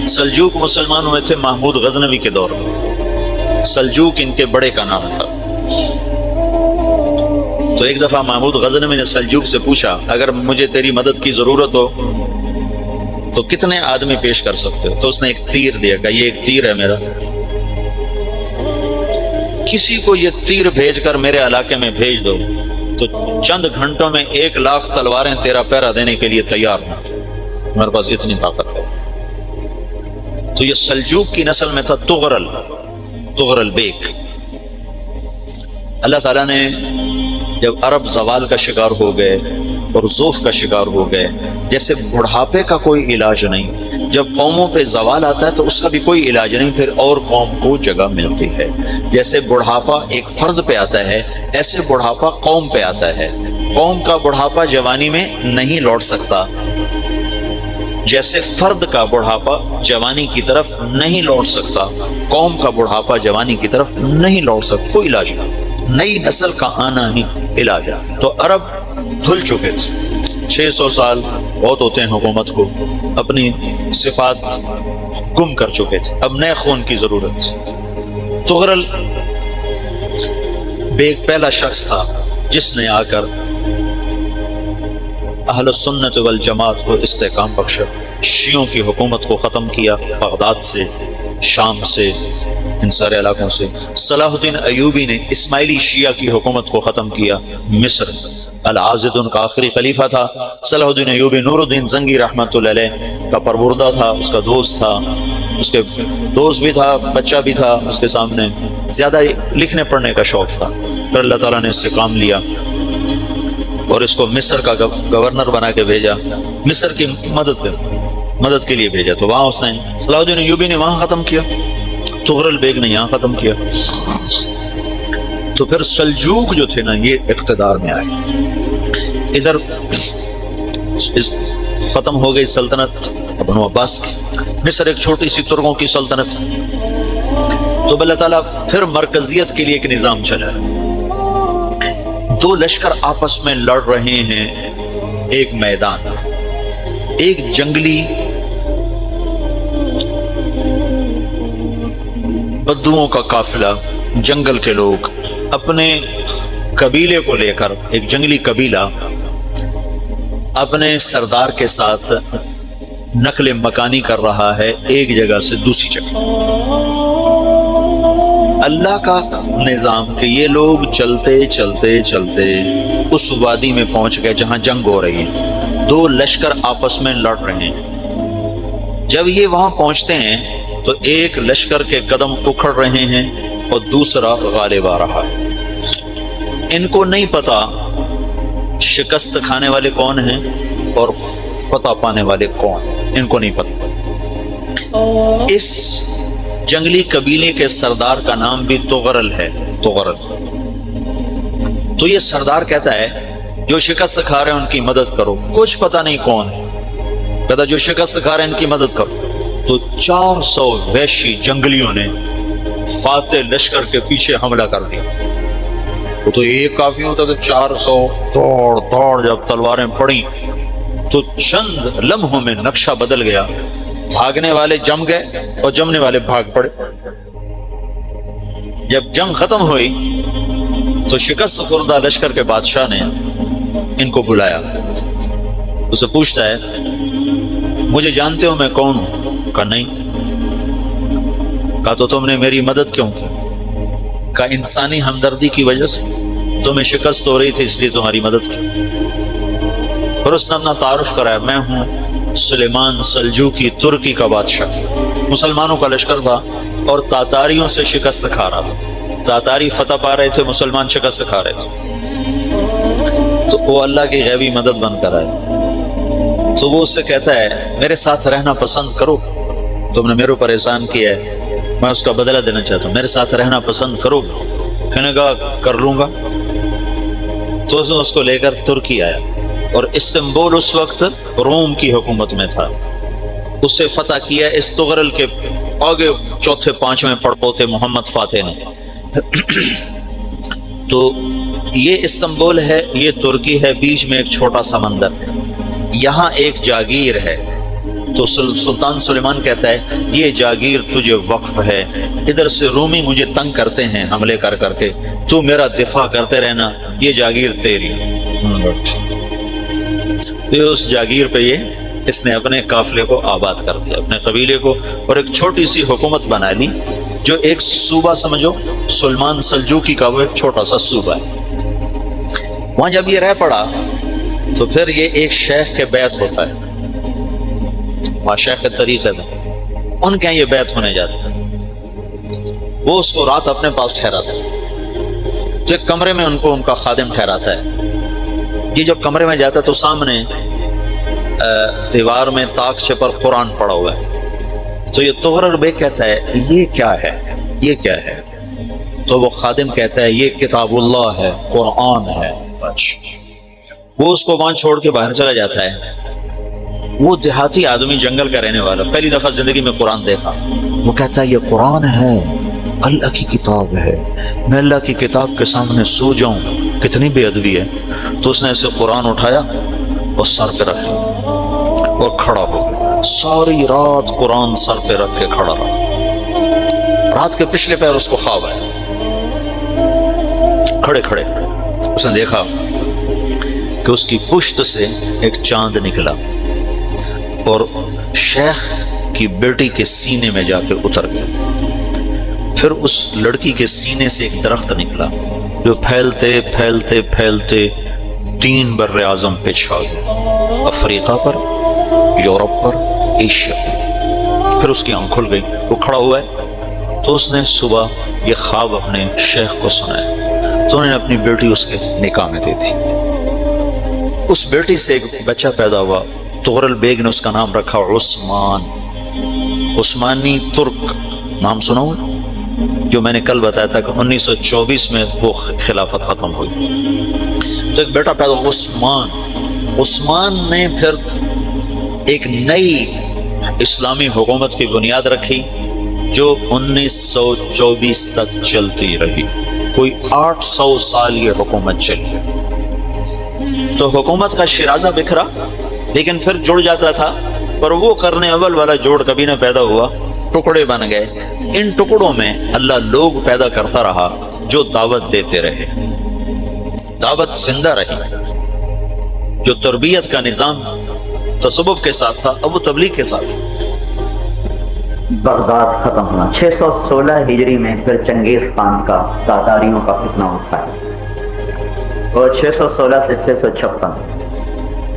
سلجوق مسلمان ہوئے تھے محمود غزنوی کے دور میں، سلجوق ان کے بڑے کا نام تھا۔ تو ایک دفعہ محمود غزنوی نے سلجوق سے پوچھا اگر مجھے تیری مدد کی ضرورت ہو تو کتنے آدمی پیش کر سکتے ہو؟ تو اس نے ایک تیر دیا، کہا یہ ایک تیر ہے میرا، کسی کو یہ تیر بھیج کر میرے علاقے میں بھیج دو تو چند گھنٹوں میں 1,00,000 تلواریں تیرا پہرا دینے کے لیے تیار ہوں، ہمارے پاس اتنی طاقت ہے۔ تو یہ سلجوق کی نسل میں تھا تغرل بیک۔ اللہ تعالیٰ نے جب عرب زوال کا شکار ہو گئے اور ذوف کا شکار ہو گئے، جیسے بڑھاپے کا کوئی علاج نہیں، جب قوموں پہ زوال آتا ہے تو اس کا بھی کوئی علاج نہیں، پھر اور قوم کو جگہ ملتی ہے۔ جیسے بڑھاپا ایک فرد پہ آتا ہے، ایسے بڑھاپا قوم پہ آتا ہے۔ قوم کا بڑھاپا جوانی میں نہیں لوٹ سکتا، جیسے فرد کا بڑھاپا جوانی کی طرف نہیں لوٹ سکتا، قوم کا بڑھاپا جوانی کی طرف نہیں لوٹ سکتا، کوئی علاج نہیں، نئی نسل کا آنا ہی علاج ہے۔ تو عرب دھل چکے تھے، 600 سال بہت ہوتے ہیں حکومت کو، اپنی صفات گم کر چکے تھے، اب نئے خون کی ضرورت تھی۔ تغرل بیگ پہلا شخص تھا جس نے آ کر اہل السنت والجماعت کو استحکام بخشا، شیعوں کی حکومت کو ختم کیا، بغداد سے، شام سے، ان سارے علاقوں سے۔ صلاح الدین ایوبی نے اسماعیلی شیعہ کی حکومت کو ختم کیا، مصر، العاضد ان کا آخری خلیفہ تھا۔ صلاح الدین ایوبی نور الدین زنگی رحمۃ اللہ علیہ کا پروردہ تھا، اس کا دوست تھا، اس کے دوست بھی تھا، بچہ بھی تھا اس کے سامنے، زیادہ لکھنے پڑھنے کا شوق تھا۔ پھر اللہ تعالیٰ نے اس سے کام لیا اور اس کو مصر کا گورنر بنا کے بھیجا، مصر کی مدد کے لیے بھیجا۔ تو وہاں اس نے صلاح الدین ایوبی نے وہاں ختم کیا، تغرل بیگ نے یہاں ختم کیا۔ تو پھر سلجوق جو تھے نا یہ اقتدار میں آئے، ادھر ختم ہو گئی سلطنت بنو عباس کی، مصر ایک چھوٹی سی ترکوں کی سلطنت۔ تو اللہ تعالیٰ پھر مرکزیت کے لیے ایک نظام چلا، دو لشکر آپس میں لڑ رہے ہیں، ایک میدان، ایک جنگلی بدوؤں کا قافلہ، جنگل کے لوگ اپنے قبیلے کو لے کر، ایک جنگلی قبیلہ اپنے سردار کے ساتھ نقل مکانی کر رہا ہے ایک جگہ سے دوسری جگہ۔ اللہ کا نظام کہ یہ لوگ چلتے چلتے چلتے اس وادی میں پہنچ گئے جہاں جنگ ہو رہی ہے، دو لشکر آپس میں لڑ رہے ہیں۔ جب یہ وہاں پہنچتے ہیں تو ایک لشکر کے قدم اکھڑ رہے ہیں اور دوسرا غالب آ رہا ہے۔ ان کو نہیں پتا شکست کھانے والے کون ہیں اور فتح پانے والے کون، ان کو نہیں پتا۔ اس جنگلی قبیلے کے سردار کا نام بھی تغرل ہے، تغرل۔ تو یہ سردار کہتا ہے جو شکست کھا رہے ہیں ان کی مدد کرو، کچھ پتا نہیں کون ہے، کہتا جو شکست کھا رہے ہیں ان کی مدد کرو۔ تو 400 وحشی جنگلیوں نے فاتح لشکر کے پیچھے حملہ کر دیا۔ تو ایک کافی ہوتا تو 400 دوڑ جب تلواریں پڑیں تو چند لمحوں میں نقشہ بدل گیا، بھاگنے والے جم گئے اور جمنے والے بھاگ پڑے۔ جب جنگ ختم ہوئی تو شکست خوردہ لشکر کے بادشاہ نے ان کو بلایا، اسے پوچھتا ہے مجھے جانتے ہو میں کون ہوں؟ کہا نہیں۔ کہا تو تم نے میری مدد کیوں کی؟ کہا انسانی ہمدردی کی وجہ سے، تمہیں شکست ہو رہی تھی اس لیے تمہاری مدد کی۔ اور اس نے اپنا تعارف کرایا، میں ہوں سلیمان سلجوقی، ترکی کا بادشاہ، مسلمانوں کا لشکر تھا اور تاتاریوں سے شکست کھا رہا تھا، تاتاری فتح پا رہے تھے، مسلمان شکست کھا رہے تھے۔ تو وہ اللہ کی غیبی مدد بن کر آئے۔ تو وہ اس سے کہتا ہے میرے ساتھ رہنا پسند کرو، تم نے میرے اوپر احسان کیا ہے، میں اس کا بدلہ دینا چاہتا ہوں، میرے ساتھ رہنا پسند کرو؟ کہنے کا کر لوں گا۔ تو اس کو لے کر ترکی آیا اور استنبول اس وقت روم کی حکومت میں تھا، اسے فتح کیا اس تغرل کے آگے چوتھے پانچویں پڑپوتے محمد فاتح نے۔ تو یہ استنبول ہے، یہ ترکی ہے، بیچ میں ایک چھوٹا سمندر ہے، یہاں ایک جاگیر ہے تو سلطان سلیمان کہتا ہے یہ جاگیر تجھے وقف ہے، ادھر سے رومی مجھے تنگ کرتے ہیں حملے کر کر کے، تو میرا دفاع کرتے رہنا، یہ جاگیر تیری۔ تو اس جاگیر پہ اس نے اپنے قافلے کو آباد کر دیا، اپنے قبیلے کو، اور ایک چھوٹی سی حکومت بنا لی، جو ایک صوبہ سمجھو سلمان سلجوقی کا وہ ایک چھوٹا سا صوبہ ہے۔ وہاں جب یہ رہ پڑا تو پھر یہ ایک شیخ کے بیعت ہوتا ہے، وہاں شیخ طریقے میں ان کے یہ بیعت ہونے جاتے ہیں، وہ اس کو رات اپنے پاس ٹھہراتا ہے، تو ایک کمرے میں ان کو ان کا خادم ٹھہراتا ہے۔ یہ جب کمرے میں جاتا ہے تو سامنے دیوار میں تاکچے پر قرآن پڑا ہوا ہے، تو یہ تغرل بیگ کہتا ہے یہ کیا ہے، یہ کیا ہے؟ تو وہ خادم کہتا ہے یہ کتاب اللہ ہے، قرآن ہے۔ وہ اس کو وہاں چھوڑ کے باہر چلا جاتا ہے۔ وہ دیہاتی آدمی، جنگل کا رہنے والا، پہلی دفعہ زندگی میں قرآن دیکھا، وہ کہتا ہے یہ قرآن ہے، اللہ کی کتاب ہے، میں اللہ کی کتاب کے سامنے سو جاؤں، کتنی بے ادبی ہے۔ تو اس نے ایسے قرآن اٹھایا اور سر پہ رکھ لیا اور کھڑا ہو گیا، ساری رات قرآن سر پہ رکھ کے کھڑا رہا۔ رات کے پچھلے پہر اس کو خواب آیا، کھڑے کھڑے اس نے دیکھا کہ اس کی پشت سے ایک چاند نکلا اور شیخ کی بیٹی کے سینے میں جا کے اتر گیا۔ پھر اس لڑکی کے سینے سے ایک درخت نکلا جو پھیلتے پھیلتے پھیلتے 3 بر اعظم پہ چھا گیا، افریقہ پر، یورپ پر، ایشیا پر۔ پھر اس کی آنکھ کھل گئی، وہ کھڑا ہوا ہے، تو اس نے صبح یہ خواب اپنے شیخ کو سنایا، تو انہوں نے اپنی بیٹی اس کے نکاح میں دے دی۔ اس بیٹی سے ایک بچہ پیدا ہوا، تغرل بیگ نے اس کا نام رکھا عثمان، عثمانی ترک نام سنا ہوا، جو میں نے کل بتایا تھا کہ 1924 میں وہ خلافت ختم ہوئی۔ تو ایک بیٹا پیدا ہوا عثمان۔ عثمان نے پھر ایک نئی اسلامی حکومت کی بنیاد رکھی جو 1924 تک چلتی رہی، کوئی 800 سال یہ حکومت چلی۔ تو حکومت کا شیرازہ بکھرا لیکن پھر جڑ جاتا تھا، پر وہ قرن اول والا جوڑ کبھی نہ پیدا ہوا، ٹکڑے بن گئے۔ ان ٹکڑوں میں اللہ لوگ پیدا کرتا رہا جو دعوت دیتے رہے، دعوت زندہ رہی۔ جو تربیت کا نظام تصوف کے ساتھ تھا اب وہ تبلیغ کے ساتھ۔ بغداد ختم ہوا 616 ہجری میں، پھر چنگیز خان کا تاتاریوں کا فتنہ اٹھا ہے، اور 616 سے 656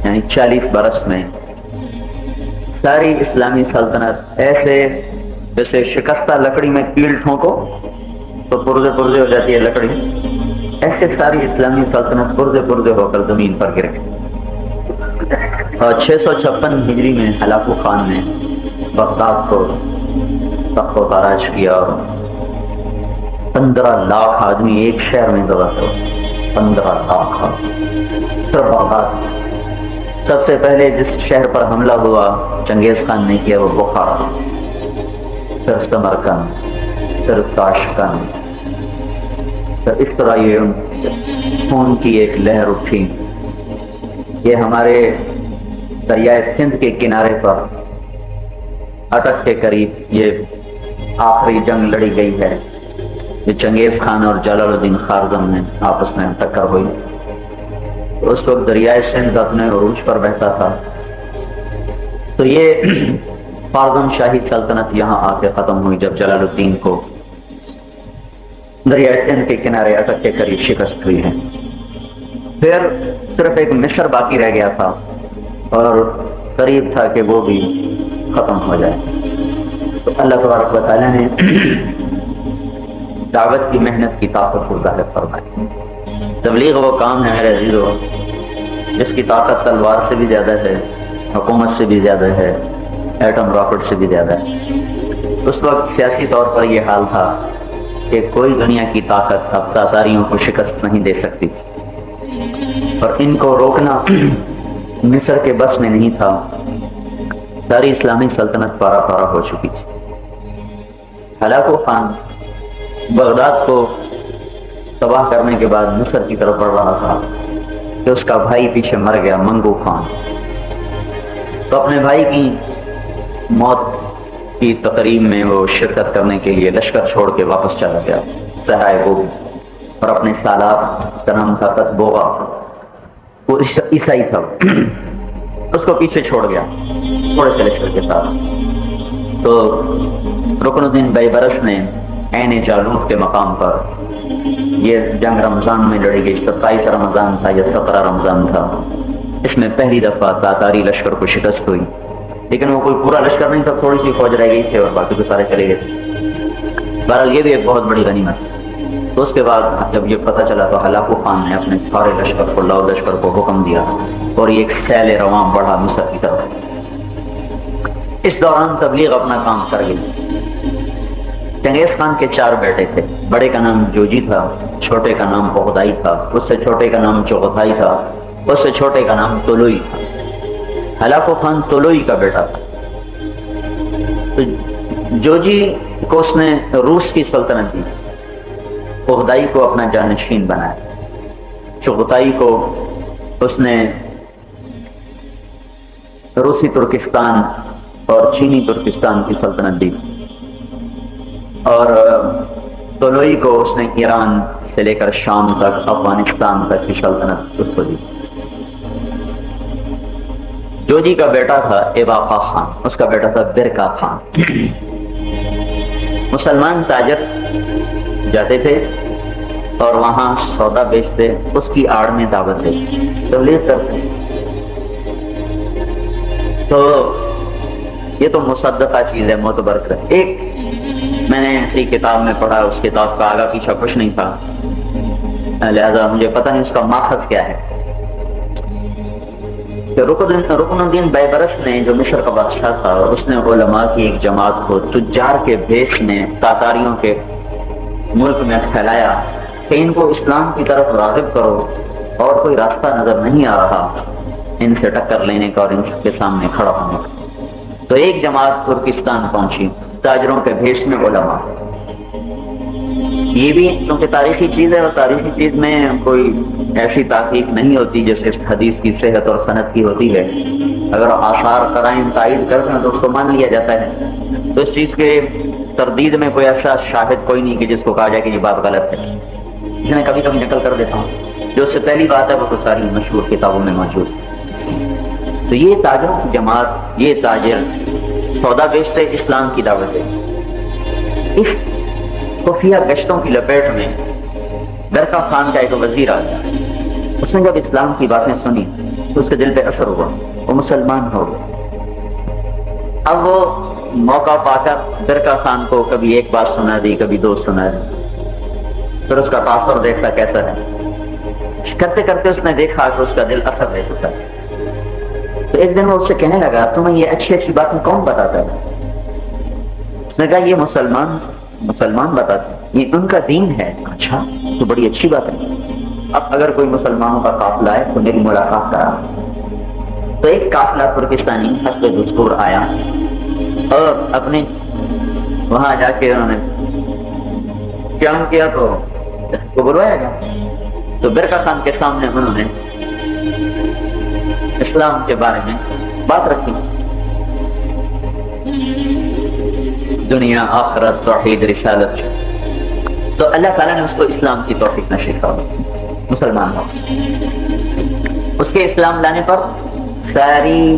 یعنی 40 برس میں ساری اسلامی سلطنت ایسے جیسے شکستہ لکڑی میں کیل ٹھونکو تو پرزے پرزے ہو جاتی ہے لکڑی، ایسے ساری اسلامی سلطنت پرزے پرزے ہو کر زمین پر گرے۔ اور 656 ہجری میں ہلاکو خان نے بغداد کو تخت و تاراج کیا، اور 15 لاکھ آدمی ایک شہر میں دبا کر، 15 لاکھ صرف بغداد۔ سب سے پہلے جس شہر پر حملہ ہوا چنگیز خان نے کیا وہ بخارا، پھر سمرقند، پھر تاشقند، پھر اس طرح یہ خون کی ایک لہر اٹھی۔ یہ ہمارے دریائے سندھ کے کنارے پر اٹک کے قریب یہ آخری جنگ لڑی گئی ہے، یہ چنگیز خان اور جلال الدین خارزم میں آپس میں ٹکر ہوئی۔ اس وقت دریائے سندھ اپنے عروج پر بہتا تھا، تو یہ خارزم شاہی سلطنت یہاں آ کے ختم ہوئی جب جلال الدین کو دریائے سندھ کے کنارے اٹک کے قریب شکست ہوئی ہے۔ پھر صرف ایک مصر باقی رہ گیا تھا اور قریب تھا کہ وہ بھی ختم ہو جائے، تو اللہ تبارک و تعالیٰ نے دعوت کی محنت کی طاقت کو ظاہر فرمائی۔ تبلیغ وہ کام ہے میرے عزیزو جس کی طاقت تلوار سے بھی زیادہ ہے، حکومت سے بھی زیادہ ہے، ایٹم راکٹ سے بھی زیادہ ہے۔ اس وقت سیاسی طور پر یہ حال تھا کہ کوئی دنیا کی طاقت اب تاتاریوں کو شکست نہیں دے سکتی، اور ان کو روکنا مصر کے بس میں نہیں تھا۔ ساری اسلامی سلطنت پارا پارا ہو چکی تھی۔ ہلاکو خان بغداد کو تباہ کرنے کے بعد مصر کی طرف بڑھ رہا تھا کہ اس کا بھائی پیچھے مر گیا، منگو خان۔ تو اپنے بھائی کی موت کی تقریب میں وہ شرکت کرنے کے لیے لشکر چھوڑ کے واپس چلا گیا صحرائے گوبی، اور اپنے سالار، اس کا نام تھا تتبوغا، وہ عیسائی تھا، اس کو پیچھے چھوڑ گیا تھوڑے سے لشکر کے ساتھ۔ تو رکن الدین بیبرس نے عین جالوت کے مقام پر، یہ جنگ رمضان میں لڑی گئی، 27 رمضان تھا یا 17 رمضان تھا، اس میں پہلی دفعہ تاتاری لشکر کو شکست ہوئی، لیکن وہ کوئی پورا لشکر نہیں تھا، تھوڑی سی فوج رہ گئی تھی اور باقی تو سارے چلے گئے تھے۔ بہرحال یہ بھی ایک بہت بڑی غنیمت۔ تو اس کے بعد جب یہ پتہ چلا تو ہلاکو خان نے اپنے سارے لشکر کو، لاؤ لشکر کو حکم دیا، اور یہ ایک سیل رواں بڑھا مصر کی طرف۔ اس دوران تبلیغ اپنا کام کر گئی۔ چنگیز خان کے 4 بیٹے تھے، بڑے کا نام جوجی تھا، چھوٹے کا نام بغدائی تھا، اس سے چھوٹے کا نام چغتائی تھا، اس سے چھوٹے کا نام طلوئی تھا۔ ہلاکو خان طلوئی کا بیٹا تھا۔ تو جوجی کو اس نے روس کی سلطنت دی، بغدائی کو اپنا جانشین بنایا، چغتائی کو اس نے روسی ترکستان اور چینی ترکستان کی سلطنت دی، اور طلوئی کو اس نے ایران سے لے کر شام تک، افغانستان تک کی سلطنت اس کو دی۔ جوجی کا بیٹا تھا ایباقا خان، اس کا بیٹا تھا برکا خان۔ مسلمان تاجر جاتے تھے اور وہاں سودا بیچتے، اس کی آڑ میں دعوت دیتے، تبلیغ کرتے۔ تو یہ تو مصدقہ چیز ہے، معتبر کر۔ ایک میں نے اسی کتاب میں پڑھا، اس کتاب کا آگا پیچھا کچھ نہیں تھا، لہذا مجھے پتہ نہیں اس کا ماخذ کیا ہے، کہ رکن الدین بیبرس نے، جو مصر کا بادشاہ تھا، اس نے علماء کی ایک جماعت کو تجار کے بھیس میں تاتاریوں کے ملک میں پھیلایا کہ ان کو اسلام کی طرف راغب کرو، اور کوئی راستہ نظر نہیں آ رہا ان سے ٹکر لینے کا اور ان کے سامنے کھڑا ہونے کا۔ تو ایک جماعت ترکستان پہنچی، تاجروں کے بھیس میں علماء۔ یہ بھی کیونکہ تاریخی چیز ہے، اور تاریخی چیز میں کوئی ایسی تحقیق نہیں ہوتی جیسے اس حدیث کی صحت اور سند کی ہوتی ہے۔ اگر آثار قرائن تائید کرتے ہیں تو اس کو مان لیا جاتا ہے، تو اس چیز کے تردید میں کوئی ایسا شاہد کوئی نہیں کہ جس کو کہا جائے کہ یہ بات غلط ہے۔ اس میں کبھی کبھی نقل کر دیتا ہوں، جو اس سے پہلی بات ہے وہ تو ساری مشہور کتابوں میں موجود ہے۔ تو یہ تاجروں کی جماعت، یہ تاجر سودا بیچتے، اسلام کی دعوت ہے۔ اس خفیہ گشتوں کی لپیٹ میں برکا خان کا ایک وزیر آ گیا، اس نے جب اسلام کی باتیں سنی تو اس کے دل پہ اثر ہوا، وہ مسلمان ہو گیا۔ اب وہ موقع پا کر برکا خان کو کبھی ایک بات سنا دی، کبھی 2 سنا دی، پھر اس کا تاثر دیکھتا کیسا ہے۔ کرتے کرتے اس نے دیکھا کہ اس کا دل اثر لے چکا ہے۔ تو ایک دن وہ اس سے کہنے لگا، تمہیں یہ اچھی اچھی باتیں کون بتاتا ہے؟ اس نے کہا یہ مسلمان بتاتے ہیں، یہ ان کا دین ہے۔ اچھا، تو بڑی اچھی بات ہے، اب اگر کوئی مسلمانوں کا قافلہ ہے تو میری ملاقات کرا۔ تو ایک قافلہ ترکستانی حسب دستور آیا، اور اپنے وہاں جا کے انہوں نے قیام کیا تو کو بلوایا گیا۔ تو برکا خان کے سامنے انہوں نے اسلام کے بارے میں بات رکھی، دنیا آخرت توحید رسالت۔ تو اللہ تعالیٰ نے اس کو اسلام کی توفیق نصیب فرمائی، مسلمان ہو۔ اس کے اسلام لانے پر ساری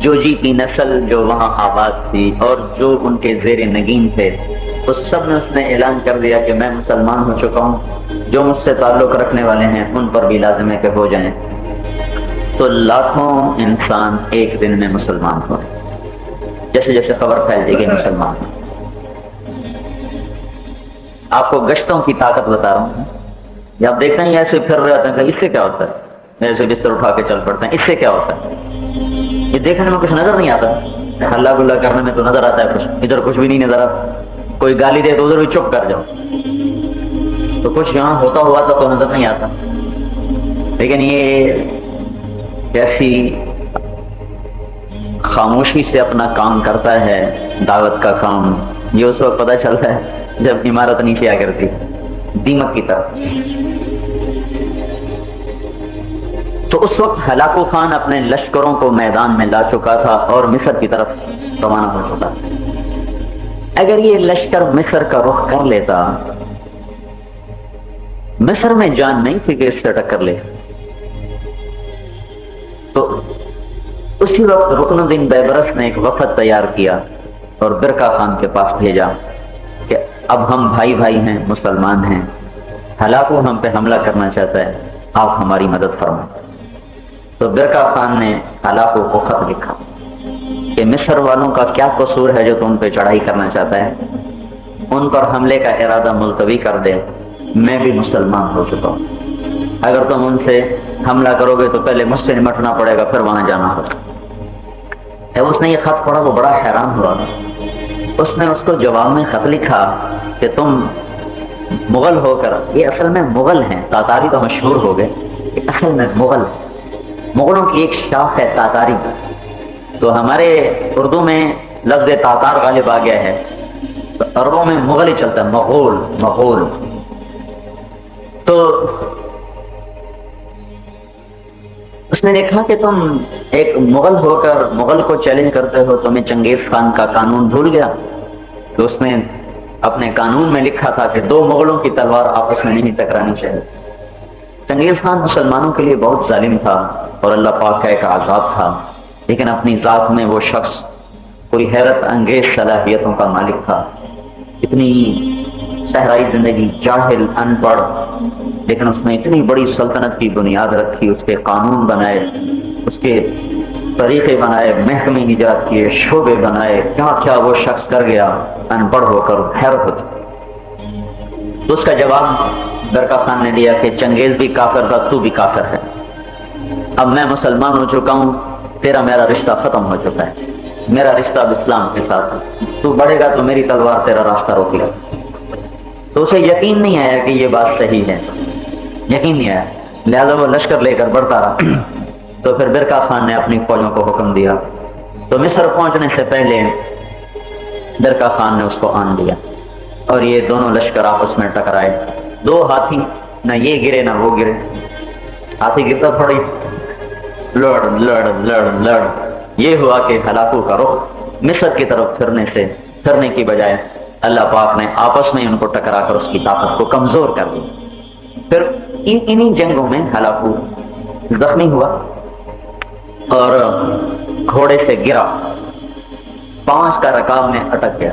جوجی کی نسل جو وہاں آباد تھی اور جو ان کے زیر نگین تھے، اس سب نے اس نے اعلان کر دیا کہ میں مسلمان ہو چکا ہوں، جو مجھ سے تعلق رکھنے والے ہیں ان پر بھی لازم ہے کہ ہو جائیں۔ تو لاکھوں انسان ایک دن میں مسلمان ہوئے، جیسے جیسے خبر پھیلتی گئی مسلمان ہوئے۔ آپ کو گشتوں کی طاقت بتا رہا ہوں، یہ آپ دیکھتے ہیں ایسے پھر رہے ہوتے ہیں کہ اس سے کیا ہوتا ہے، ایسے بستر اٹھا کے چل پڑتے ہیں، اس سے کیا ہوتا ہے؟ یہ دیکھنے میں کچھ نظر نہیں آتا، ہلہ گلا کرنے میں تو نظر آتا ہے کچھ، ادھر کچھ بھی نہیں نظر آتا، کوئی گالی دے تو ادھر بھی چپ کر جاؤ، تو کچھ یہاں ہوتا ہوا تو نظر نہیں آتا۔ لیکن یہ کیسی خاموشی سے اپنا کام کرتا ہے، دعوت کا کام، یہ اس وقت پتہ چلتا ہے جب عمارت نیچے آ کرتی دیمک کی طرف۔ تو اس وقت ہلاکو خان اپنے لشکروں کو میدان میں لا چکا تھا اور مصر کی طرف روانہ ہو چکا تھا۔ اگر یہ لشکر مصر کا رخ کر لیتا، مصر میں جان نہیں تھی کہ اس سے ٹکر لے، تو اسی وقت رکن الدین بیبرس نے ایک وفد تیار کیا اور برقع خان کے پاس بھیجا کہ اب ہم بھائی بھائی ہیں، مسلمان ہیں، ہلاکو ہم پہ حملہ کرنا چاہتا ہے، آپ ہماری مدد فرمائیں۔ تو برقع خان نے ہلاکو کو خط لکھا کہ مصر والوں کا کیا قصور ہے جو تم پہ چڑھائی کرنا چاہتا ہے، ان پر حملے کا ارادہ ملتوی کر دے، میں بھی مسلمان ہو چکا ہوں، اگر تم ان سے حملہ کرو گے تو پہلے مجھ سے نمٹنا پڑے گا، پھر وہاں جانا ہوگا۔ جب اس نے یہ خط پڑھا وہ بڑا حیران ہوا، اس نے اس کو جواب میں خط لکھا کہ تم مغل ہو کر، یہ اصل میں مغل ہیں، تاتاری تو مشہور ہو گئے، یہ اصل میں مغل، مغلوں کی ایک شاخ ہے تاتاری، تو ہمارے اردو میں لفظ تاتار غالب آ گیا ہے، تو عربوں میں مغل ہی چلتا ہے، مغول مغول۔ تو اس نے دیکھا کہ تم ایک مغل ہو کر مغل کو چیلنج کرتے ہو، تمہیں چنگیز خان کا قانون بھول گیا؟ تو اس نے اپنے قانون میں لکھا تھا کہ دو مغلوں کی تلوار آپس میں نہیں ٹکرانی چاہیے۔ چنگیز خان مسلمانوں کے لیے بہت ظالم تھا اور اللہ پاک کا ایک عذاب تھا، لیکن اپنی ذات میں وہ شخص کوئی حیرت انگیز صلاحیتوں کا مالک تھا، اتنی صحرائی زندگی، جاہل، ان پڑھ، لیکن اس نے اتنی بڑی سلطنت کی بنیاد رکھی، اس کے قانون بنائے، اس کے طریقے بنائے، محکمے ایجاد کیے، شعبے بنائے، کیا کیا وہ شخص کر گیا ان پڑھ ہو کر، حیرت ہوتی۔ تو اس کا جواب برقع خان نے دیا کہ چنگیز بھی کافر تھا، تو بھی کافر ہے، اب میں مسلمان ہو چکا ہوں، تیرا میرا رشتہ ختم ہو چکا ہے، میرا رشتہ اب اسلام کے ساتھ ہے، تو بڑھے گا تو میری تلوار تیرا راستہ روک لے۔ تو اسے یقین نہیں آیا کہ یہ بات صحیح ہے، یقین نہیں آیا، لہذا وہ لشکر لے کر بڑھتا رہا۔ تو پھر برقع خان نے اپنی فوجوں کو حکم دیا، تو مصر پہنچنے سے پہلے برقع خان نے اس کو آن دیا اور یہ دونوں لشکر آپس میں ٹکرائے، دو ہاتھی، نہ یہ گرے نہ وہ گرے، ہاتھی گرتا تھوڑی، لڑ لڑ لڑ لڑ، یہ ہوا کہ ہلاکو کا رخ مصر کی طرف پھرنے کی بجائے اللہ پاک نے آپس میں ان کو ٹکرا کر اس کی طاقت کو کمزور کر دیا۔ پھر انہی جنگوں میں ہلاکو زخمی ہوا اور گھوڑے سے گرا، 5 کا رکاب میں اٹک گیا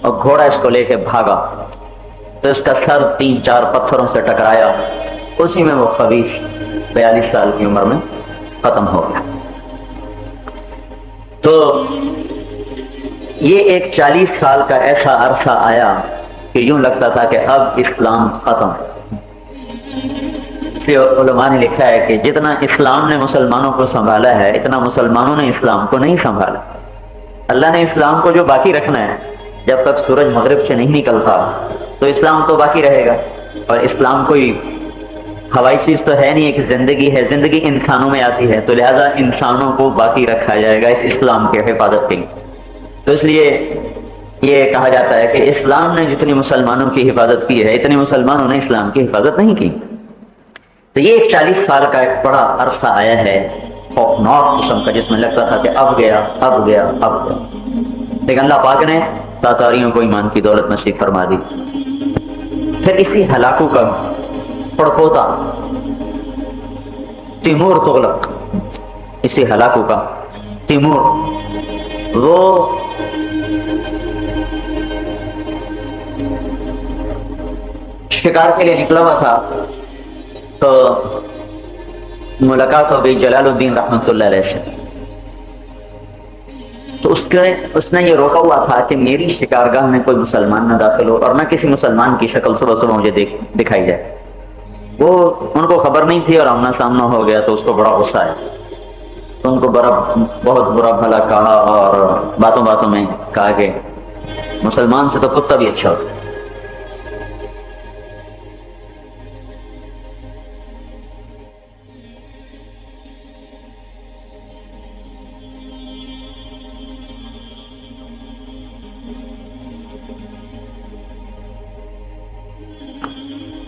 اور گھوڑا اس کو لے کے بھاگا، تو اس کا سر 3-4 پتھروں سے ٹکرایا، اسی میں وہ خبیث 42 سال کی عمر میں ختم ہو گیا۔ تو یہ ایک 40 سال کا ایسا عرصہ آیا کہ یوں لگتا تھا کہ اب اسلام ختم ہے۔ علماء نے لکھا ہے کہ جتنا اسلام نے مسلمانوں کو سنبھالا ہے اتنا مسلمانوں نے اسلام کو نہیں سنبھالا۔ اللہ نے اسلام کو جو باقی رکھنا ہے، جب تک سورج مغرب سے نہیں نکلتا تو اسلام تو باقی رہے گا، اور اسلام کوئی ہوائی چیز تو ہے نہیں ہے کہ زندگی ہے، زندگی انسانوں میں آتی ہے، تو لہذا انسانوں کو باقی رکھا جائے گا اس اسلام کے حفاظت کے لیے۔ تو اس لیے یہ کہا جاتا ہے کہ اسلام نے جتنی مسلمانوں کی حفاظت کی ہے اتنی مسلمانوں نے اسلام کی حفاظت نہیں کی۔ تو یہ ایک 40 سال کا ایک بڑا عرصہ آیا ہے خوفناک قسم کا، جس میں لگتا تھا کہ اب گیا اب گیا اب گیا، لیکن اللہ پاک نے تاتاریوں کو ایمان کی دولت نصیب فرما دی۔ پھر اسی ہلاکو کا پڑپوتا تیمور تغلق، اسی ہلاکو کا تیمور، وہ شکار کے لیے نکلا ہوا تھا، تو ملاقات ہو گئی جلال الدین رحمت اللہ علیہ سے۔ تو اس نے یہ روکا ہوا تھا کہ میری شکارگاہ میں کوئی مسلمان نہ داخل ہو اور نہ کسی مسلمان کی شکل صبح صبح مجھے دکھائی جائے۔ وہ ان کو خبر نہیں تھی اور آمنا سامنا ہو گیا، تو اس کو بڑا غصہ ہے، تو ان کو بہت برا بھلا کہا اور باتوں باتوں میں کہا کہ مسلمان سے تو کتا بھی اچھا ہوتا ہے۔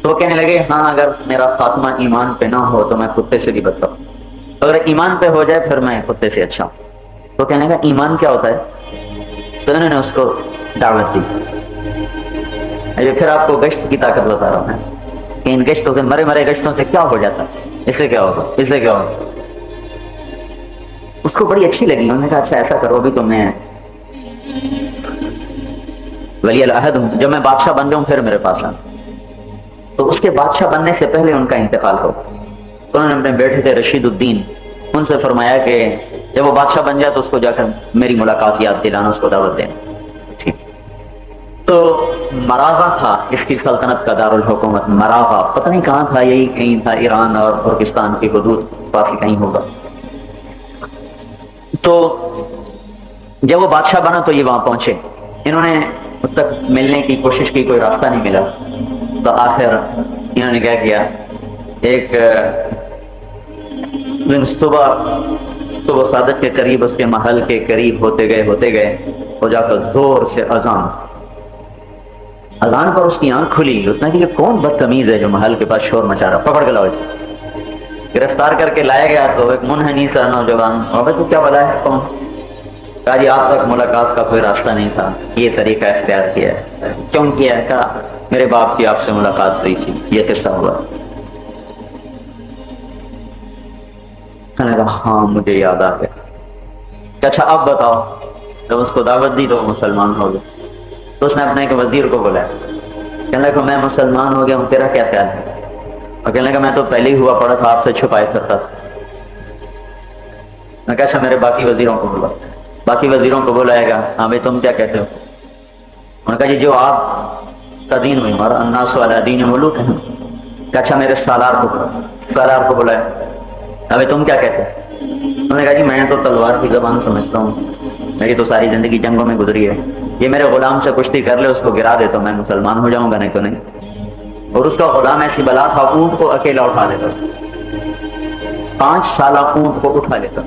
تو کہنے لگے ہاں اگر میرا خاتمہ ایمان پہ نہ ہو تو میں کتے سے بھی بدتر ہوں۔ اگر ایمان پہ ہو جائے پھر میں کتے سے اچھا ہوں۔ تو کہنے کا ایمان کیا ہوتا ہے؟ تو انہوں نے اس کو دعوت دی۔ یہ پھر آپ کو گشت کی طاقت بتا رہا ہوں کہ ان گشتوں سے، مرے مرے گشتوں سے کیا ہو جاتا ہے، اس سے کیا ہوگا، اس سے کیا ہوگا۔ اس کو بڑی اچھی لگی، انہوں نے کہا اچھا ایسا کرو، ابھی تو میں ولی العہد ہوں، جب میں بادشاہ بن جاؤں پھر میرے پاس آ۔ تو اس کے بادشاہ بننے سے پہلے ان کا انتقال ہو، تو انہوں نے اپنے بیٹے تھے رشید الدین، ان سے فرمایا کہ جب وہ بادشاہ بن جائے تو اس کو جا کر میری ملاقات یاد دلانا، اس کو دعوت دینا۔ ٹھیک۔ تو مراغہ تھا اس کی سلطنت کا دارالحکومت، مراغہ پتہ نہیں کہاں تھا، یہی کہیں تھا، ایران اور ترکستان کی حدود کافی کہیں ہوگا۔ تو جب وہ بادشاہ بنا تو یہ وہاں پہنچے، انہوں نے اس تک ملنے کی کوشش کی، کوئی راستہ نہیں ملا، تو آخر انہوں نے کیا کیا، ایک دن صبح صادق کے قریب، اس کے محل کے قریب ہوتے گئے وہ جا کر زور سے اذان پر اس کی آنکھ کھلی، اس نے کہا کہ کون بدتمیز ہے جو محل کے پاس شور مچا رہا، پکڑ کے لاؤ۔ گرفتار کر کے لایا گیا تو ایک منحنی سا نوجوان، تو کیا بلا ہے، کون؟ کہا جی آج تک ملاقات کا کوئی راستہ نہیں تھا، یہ طریقہ اختیار کیا ہے۔ کیوں کیا ہے؟ کہا میرے باپ کی آپ سے ملاقات ہوئی تھی، یہ قصہ ہوا۔ میں نے کہا ہاں مجھے یاد آ گیا۔ کہ اچھا اب بتاؤ، جب اس کو دعوت دی تو وہ مسلمان ہو گیا، تو اس نے اپنے ایک وزیر کو بلایا، کہنے لگا میں مسلمان ہو گیا ہوں، تیرا کیا خیال ہے؟ اور کہنے لگا میں تو پہلے ہی ہوا پڑا تھا، آپ سے چھپائے کرتا تھا۔ میں کہا اچھا میرے باقی وزیروں کو بلا، باقی وزیروں کو بلائے گا، ہاں بھائی تم کیا کہتے ہو؟ انہوں نے کہا جی جو آپ کا دین ہوئی ہمارا الناس والا دین ملوک ہے۔ کہ اچھا میرے سالار کو بلایا، ہاں بھائی تم کیا کہتے ہو؟ انہوں نے کہا جی میں تو تلوار کی زبان سمجھتا ہوں، میری تو ساری زندگی جنگوں میں گزری ہے، یہ میرے غلام سے کشتی کر لے، اس کو گرا دے تو میں مسلمان ہو جاؤں گا، نہیں تو نہیں۔ اور اس کا غلام ایسی بلا تھا، اونٹ کو اکیلا اٹھا لیتا، 5 سالہ اونٹ کو اٹھا لیتا۔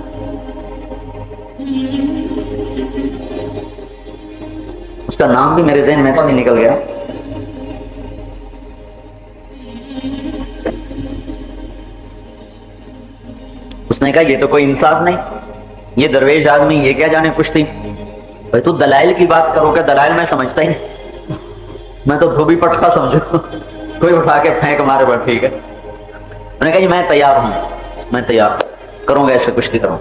اس کا نام بھی میرے ذہن میں تو نہیں نکل گیا، اس نے کہا یہ تو کوئی انصاف نہیں، یہ درویش آدمی یہ کیا جانے کشتی، بھائی تو دلائل کی بات کرو، کہ دلائل میں سمجھتا ہی نہیں، میں تو دھوبی پٹکا سمجھو، کوئی اٹھا کے پھینک مارے پر ٹھیک ہے۔ انہوں نے کہا جی میں تیار ہوں، میں تیار کروں گا، ایسے کشتی کروں۔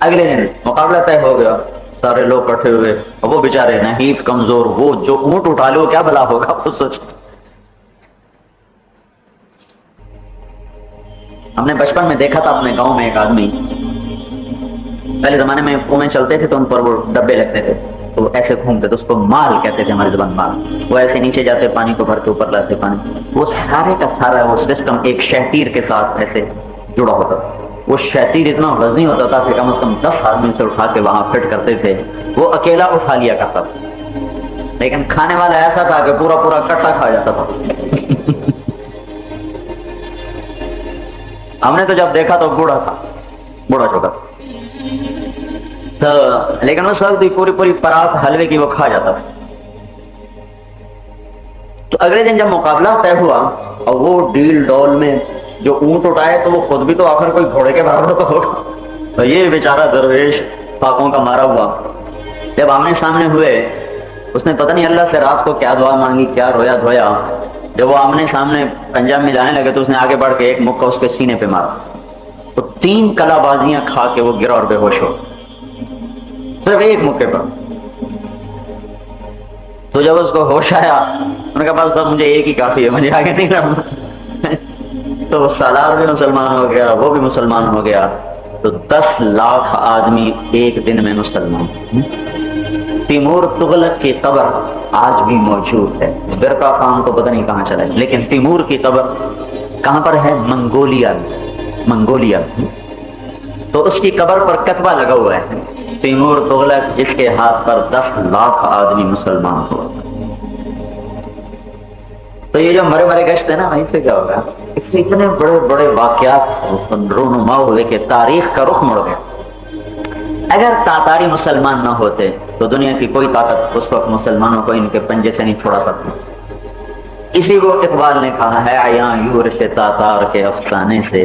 اگلے دن مقابلہ طے ہو گیا، سارے لوگ کٹھے ہوئے، اور وہ بیچارے نحیف کمزور، وہ جو اونٹ اٹھا لے وہ کیا بلا ہوگا، وہ سوچ۔ ہم نے بچپن میں دیکھا تھا اپنے گاؤں میں ایک آدمی، پہلے زمانے میں کنویں چلتے تھے تو ان پر وہ ڈبے لگتے تھے، تو ایسے گھومتے تھے، اس کو مال کہتے تھے ہماری زبان مال، وہ ایسے نیچے جاتے پانی کو بھر کے اوپر لاتے پانی، وہ سارے کا سارا وہ سسٹم ایک شہتیر کے ساتھ ایسے جڑا ہوتا تھا۔ وہ شہتیر اتنا وزنی ہوتا تھا کہ کم از کم 10 آدمی سے اٹھا کے وہاں فٹ کرتے تھے، وہ اکیلا اٹھا لیا کرتا تھا، لیکن کھانے والا ایسا تھا کہ پورا پورا کٹا کھا جاتا تھا۔ ہم نے تو جب دیکھا تو بوڑھا تھا، بوڑھا چوکا تو، لیکن اس وقت بھی پوری پوری پرات حلوے کی وہ کھا جاتا تھا۔ تو اگلے دن جب مقابلہ طے ہوا اور وہ ڈیل ڈول میں جو اونٹ اٹھائے تو وہ خود بھی تو آخر کوئی گھوڑے کے برابر تو ہوگا، تو یہ بیچارہ درویش پاکوں کا مارا ہوا جب آمنے سامنے ہوئے، اس نے پتہ نہیں اللہ سے رات کو کیا دعا مانگی، کیا رویا دھویا، جب وہ آمنے سامنے پنجہ ملانے لگے تو اس نے آگے بڑھ کے ایک مکہ اس کے سینے پہ مارا، تو 3 کلا بازیاں کھا کے وہ گرا اور بے ہوش ہو، صرف ایک مکے پر۔ تو جب اس کو ہوش آیا انہوں نے کہا بس اب مجھے ایک ہی کافی ہے، مجھے آگے نہیں رہنا۔ تو وہ سالار بھی مسلمان ہو گیا، وہ بھی مسلمان ہو گیا، تو 10 لاکھ آدمی ایک دن میں مسلمان۔ تیمور تغلق کی قبر آج بھی موجود ہے، برقع خان کو پتہ نہیں کہاں چلا ہے، لیکن تیمور کی قبر کہاں پر ہے؟ منگولیا۔ تو اس کی قبر پر کتبہ لگا ہوا ہے، تیمور تغلق جس کے ہاتھ پر 10 لاکھ آدمی مسلمان ہوا۔ تو یہ جو مرے مرے گشت ہے نا، اس سے کیا ہوگا؟ اس سے اتنے بڑے بڑے واقعات رونما ہوئے کہ تاریخ کا رخ مڑ گیا۔ اگر تاتاری مسلمان نہ ہوتے تو دنیا کی کوئی طاقت اس وقت مسلمانوں کو ان کے پنجے سے نہیں چھوڑا سکتی۔ اسی کو اقبال نے کہا ہے، عیاں یورش تاتار کے افسانے سے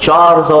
400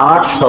800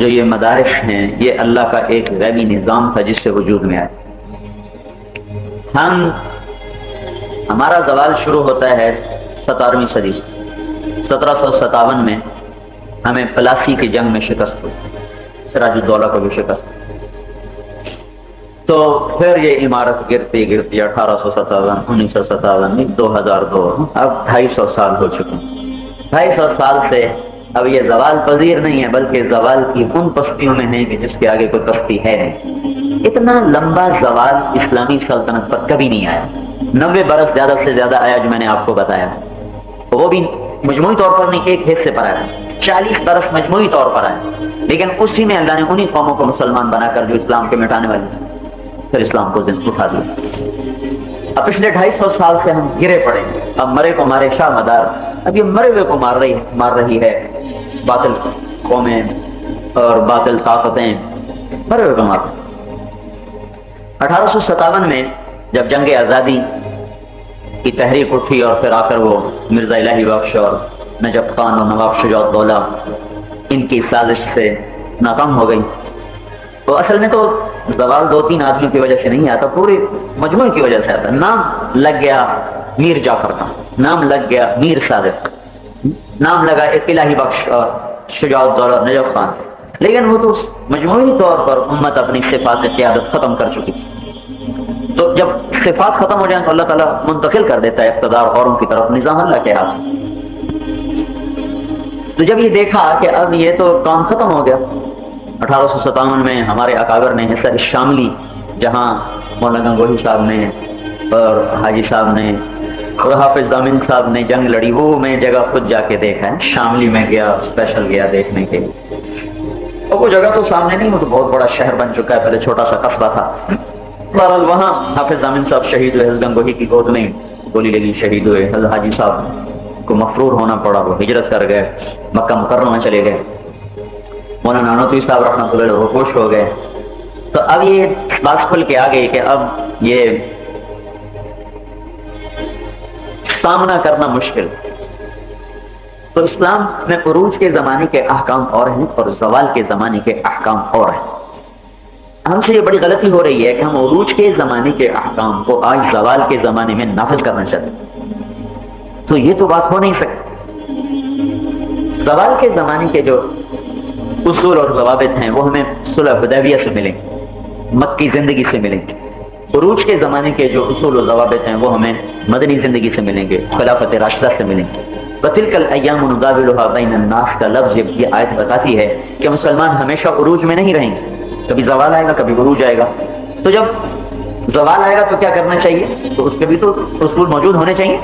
جو یہ مدارس ہیں یہ اللہ کا ایک غیبی نظام تھا جس سے وجود میں آئے. ہمارا زوال شروع ہوتا ہے 17ویں صدی سے. 1757 میں ہمیں پلاسی کی جنگ میں شکست ہوئی, سراج الدولہ کو بھی شکست. تو پھر یہ عمارت گرتی 1857, 1957, 2002, اب 250 سال ہو چکے ہیں. 250 سال سے اب یہ زوال پذیر نہیں ہے, بلکہ زوال کی ان پستیوں میں ہے کہ جس کے آگے کوئی پستی ہے نہیں. اتنا لمبا زوال اسلامی سلطنت پر کبھی نہیں آیا. 90 برس زیادہ سے زیادہ آیا جو میں نے آپ کو بتایا, وہ بھی مجموعی طور پر نہیں, ایک حصے پر آیا. 40 برس مجموعی طور پر آیا, لیکن اسی میں اللہ نے انہی قوموں کو مسلمان بنا کر جو اسلام کے مٹانے والی تھی, پھر اسلام کو زندہ اٹھا دیا. اب پچھلے 250 سال سے ہم گرے پڑے, اب مرے کو مارے شاہ مدار, اب یہ مرے ہوئے کو مار رہی ہے باطل قومیں اور باطل طاقتیں, مرے ہوئے کو مار. 1857 میں جب جنگ آزادی کی تحریک اٹھی اور پھر آ کر وہ مرزا الہی بخش اور نجف خان اور نواب شجاع الدولہ ان کی سازش سے ناکام ہو گئی, تو اصل میں تو زوال 2-3 آدمیوں کی وجہ سے نہیں آتا, پورے مجموعے کی وجہ سے آتا. نام لگ گیا میر جعفر کا, نام لگ گیا میر صادق, نام لگا الہی بخش اور شجاع الدولہ نجف خان, لیکن وہ تو مجموعی طور پر امت اپنی صفات قیادت ختم کر چکی تھی. تو جب صفات ختم ہو جائیں تو اللہ تعالیٰ منتقل کر دیتا ہے اقتدار اوروں کی طرف, نظام اللہ کے ہاتھ. تو جب یہ دیکھا کہ اب یہ تو کام ختم ہو گیا, 1857 میں ہمارے اکابر نے حصہ شاملی, جہاں مولانا گنگوہی صاحب نے اور حاجی صاحب نے اور حافظ دامن صاحب نے جنگ لڑی, وہ میں جگہ خود جا کے دیکھا ہے. شاملی میں گیا, اسپیشل گیا دیکھنے کے لیے. اور وہ جگہ تو سامنے نہیں, وہ تو بہت بڑا شہر بن چکا ہے, پہلے چھوٹا سا قصبہ تھا. بہرحال وہاں حافظ دامن صاحب شہید ہوئے, گنگوہی کی گود میں گولی لگی شہید ہوئے. حاجی صاحب کو مفرور ہونا پڑا, وہ ہجرت کر گئے, مکہ مکرمہ میں چلے گئے. مولانا نانوتوی صاحب رحمۃ اللہ علیہ روپوش ہو گئے. تو اب یہ بات کھل کے آ گئی کہ اب یہ سامنا کرنا مشکل. تو اسلام میں عروج کے زمانے کے احکام اور ہیں اور زوال کے زمانے کے احکام اور ہیں. ہم سے یہ بڑی غلطی ہو رہی ہے کہ ہم عروج کے زمانے کے احکام کو آج زوال کے زمانے میں نافذ کرنا چاہتے ہیں. تو یہ تو بات ہو نہیں سکتی. زوال کے زمانے کے جو اصول اور ضوابط ہیں وہ ہمیں صلح حدیبیہ سے ملیں گے, مکی زندگی سے ملیں گے. عروج کے زمانے کے جو اصول و ضوابط ہیں وہ ہمیں مدنی زندگی سے ملیں گے, خلافت راشدہ سے ملیں گے. وَتِلْكَ الْأَيَّامُ نُدَاوِلُهَا بَيْنَ النَّاسِ کا لفظ یہ آیت بتاتی ہے کہ مسلمان ہمیشہ عروج میں نہیں رہیں گے, کبھی زوال آئے گا کبھی عروج آئے گا. تو جب زوال آئے گا تو کیا کرنا چاہیے, تو اس کے بھی تو اصول موجود ہونے چاہیے.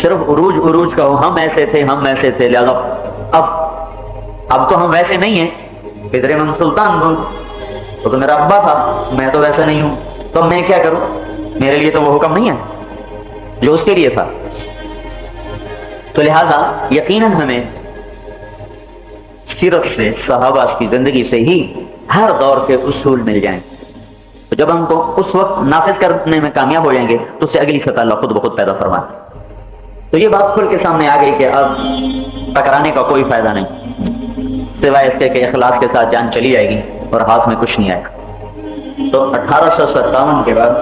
صرف عروج کا ہم ایسے تھے لہذا اب تو ہم ویسے نہیں ہیں. پدر امام سلطان وہ تو میرا ابا تھا, میں تو ویسا نہیں ہوں, تو میں کیا کروں, میرے لیے تو وہ حکم نہیں ہے جو اس کے لیے تھا. تو لہذا یقیناً ہمیں سیرت سے, صحابہ کی زندگی سے ہی ہر دور کے اصول مل جائیں. تو جب ہم کو اس وقت نافذ کرنے میں کامیاب ہو جائیں گے تو اس سے اگلی سطح اللہ خود بخود پیدا فرماتا. تو یہ بات کھل کے سامنے آ گئی کہ اب ٹکرانے کا کوئی فائدہ نہیں, سوائے اس کے کہ اخلاص کے ساتھ جان چلی جائے گی اور ہاتھ میں کچھ نہیں آئے گا. تو 1857 کے بعد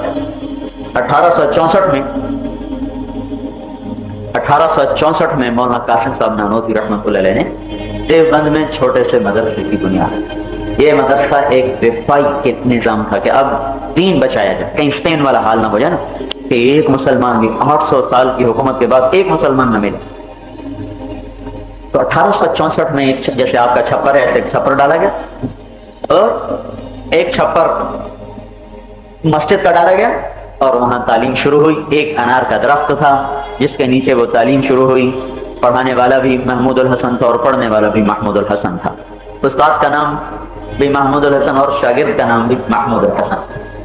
1864 میں مولانا قاسم صاحب نانوتوی رحمۃ اللہ علیہ نے دیوبند میں چھوٹے سے مدرسے کی بنیاد. یہ مدرسہ ایک دفاعی کے نظام تھا کہ اب دین بچایا جائے, کہیں اسپین والا حال نہ ہو جائے نا کہ ایک مسلمان بھی 800 سال کی حکومت کے بعد ایک مسلمان نہ ملے. تو 1864 میں جیسے آپ کا چھپر ہے ایسے ایک چھپر ڈالا گیا, اور ایک چھپر مسجد کا ڈالا گیا, اور وہاں تعلیم شروع ہوئی. ایک انار کا درخت تھا جس کے نیچے وہ تعلیم شروع ہوئی. پڑھانے والا بھی محمود الحسن تھا اور پڑھنے والا بھی محمود الحسن تھا. استاد کا نام بھی محمود الحسن اور شاگرد کا نام بھی محمود الحسن.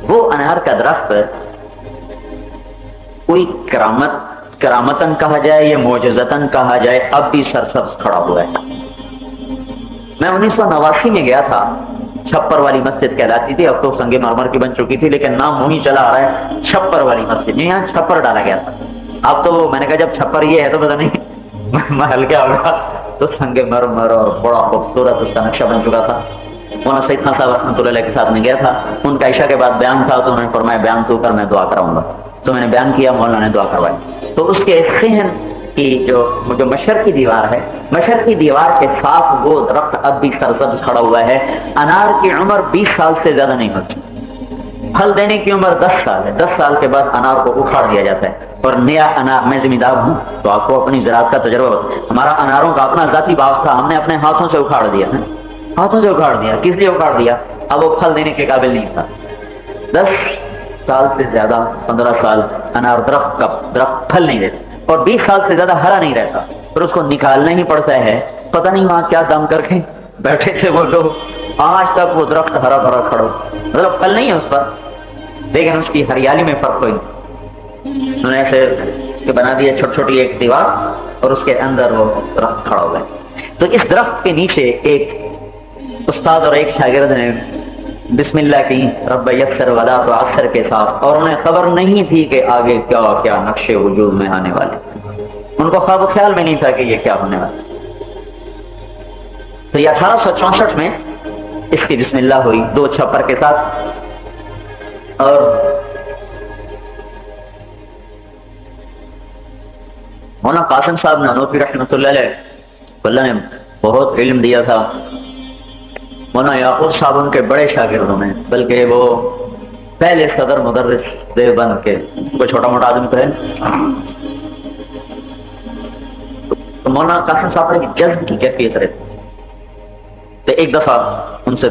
وہ انار کا درخت کوئی کرامتن کہا جائے یا معجزتن کہا جائے اب بھی سرسبز کھڑا ہوا ہے. میں 1989 میں گیا تھا, چھپر والی مسجد کہلاتی تھی, اب تو سنگ مرمر کی بن چکی تھی, لیکن نام وہی چلا آ رہا ہے چھپر والی مسجد. یہاں چھپر ڈالا گیا تھا. اب تو میں نے کہا جب چھپر یہ ہے تو پتہ نہیں محل کیا ہوگا. تو سنگ مرمر اور بڑا خوبصورت اس کا نقشہ بن چکا تھا. مولانا سعید خان صاحب رحمۃ اللہ علیہ کے ساتھ میں گیا تھا، ان کا عشاء کے بعد بیان تھا، تو انہوں نے فرمایا بیان تو کر، میں دعا کراؤں گا، تو میں نے بیان کیا، مولانا نے دعا کروائی۔ تو اس کے صحن کی جو مشرقی دیوار ہے، مشرقی دیوار کے ساتھ وہ درخت اب بھی سرسبز کھڑا ہوا ہے۔ انار کی عمر 20 سال سے زیادہ نہیں ہوتی، پھل دینے کی عمر 10 سال ہے، 10 سال کے بعد انار کو اکھاڑ دیا جاتا ہے اور نیا انار، میں ذمہ دار ہوں تو آپ کو اپنی زراعت کا تجربہ ہوتا ہے، ہمارا اناروں کا اپنا ذاتی باغ تھا، ہم نے اپنے ہاتھوں سے اکھاڑ دیا ہے، ہاتھوں سے اکھاڑ دیا۔ کس لیے اکھاڑ دیا؟ اب وہ پھل دینے کے قابل نہیں تھا۔ 10 سال سے زیادہ، 15 سال انار درخت پھل نہیں دیتا اور 20 سال سے زیادہ ہرا نہیں رہتا، پھر اس کو نکالنا ہی پڑتا ہے۔ پتہ نہیں وہاں کیا دم کر کے بیٹھے تھے وہ لوگ، آج تک وہ درخت ہرا بھرا کھڑا، مطلب پھل نہیں ہے اس پر، لیکن اس کی ہریالی میں فرق ہوئی۔ انہوں نے ایسے بنا دیا چھوٹی چھوٹی ایک دیوار اور اس کے اندر وہ درخت کھڑا ہوا ہے۔ تو اس درخت کے نیچے ایک استاد اور ایک شاگرد نے بسم اللہ کی، رب یسر ولا تعسر کے ساتھ، اور انہیں خبر نہیں تھی کہ آگے کیا کیا نقش وجود میں آنے والے، ان کو خواب و خیال میں نہیں تھا کہ یہ کیا ہونے والا۔ تو یہ 1864 میں اس کی بسم اللہ ہوئی 2 چھپر کے ساتھ، اور مولانا قاسم صاحب نانوتوی رحمۃ اللہ علیہ، اللہ نے بہت علم دیا تھا۔ مولانا یعقوب صاحب ان کے بڑے شاگردوں میں، بلکہ وہ پہلے صدر مدرس دیوبند کے، کوئی چھوٹا موٹا آدمی تو ہے۔ تو مولانا قاسم صاحب نے جذب کی کیفیت رہتی، تو ایک دفعہ ان سے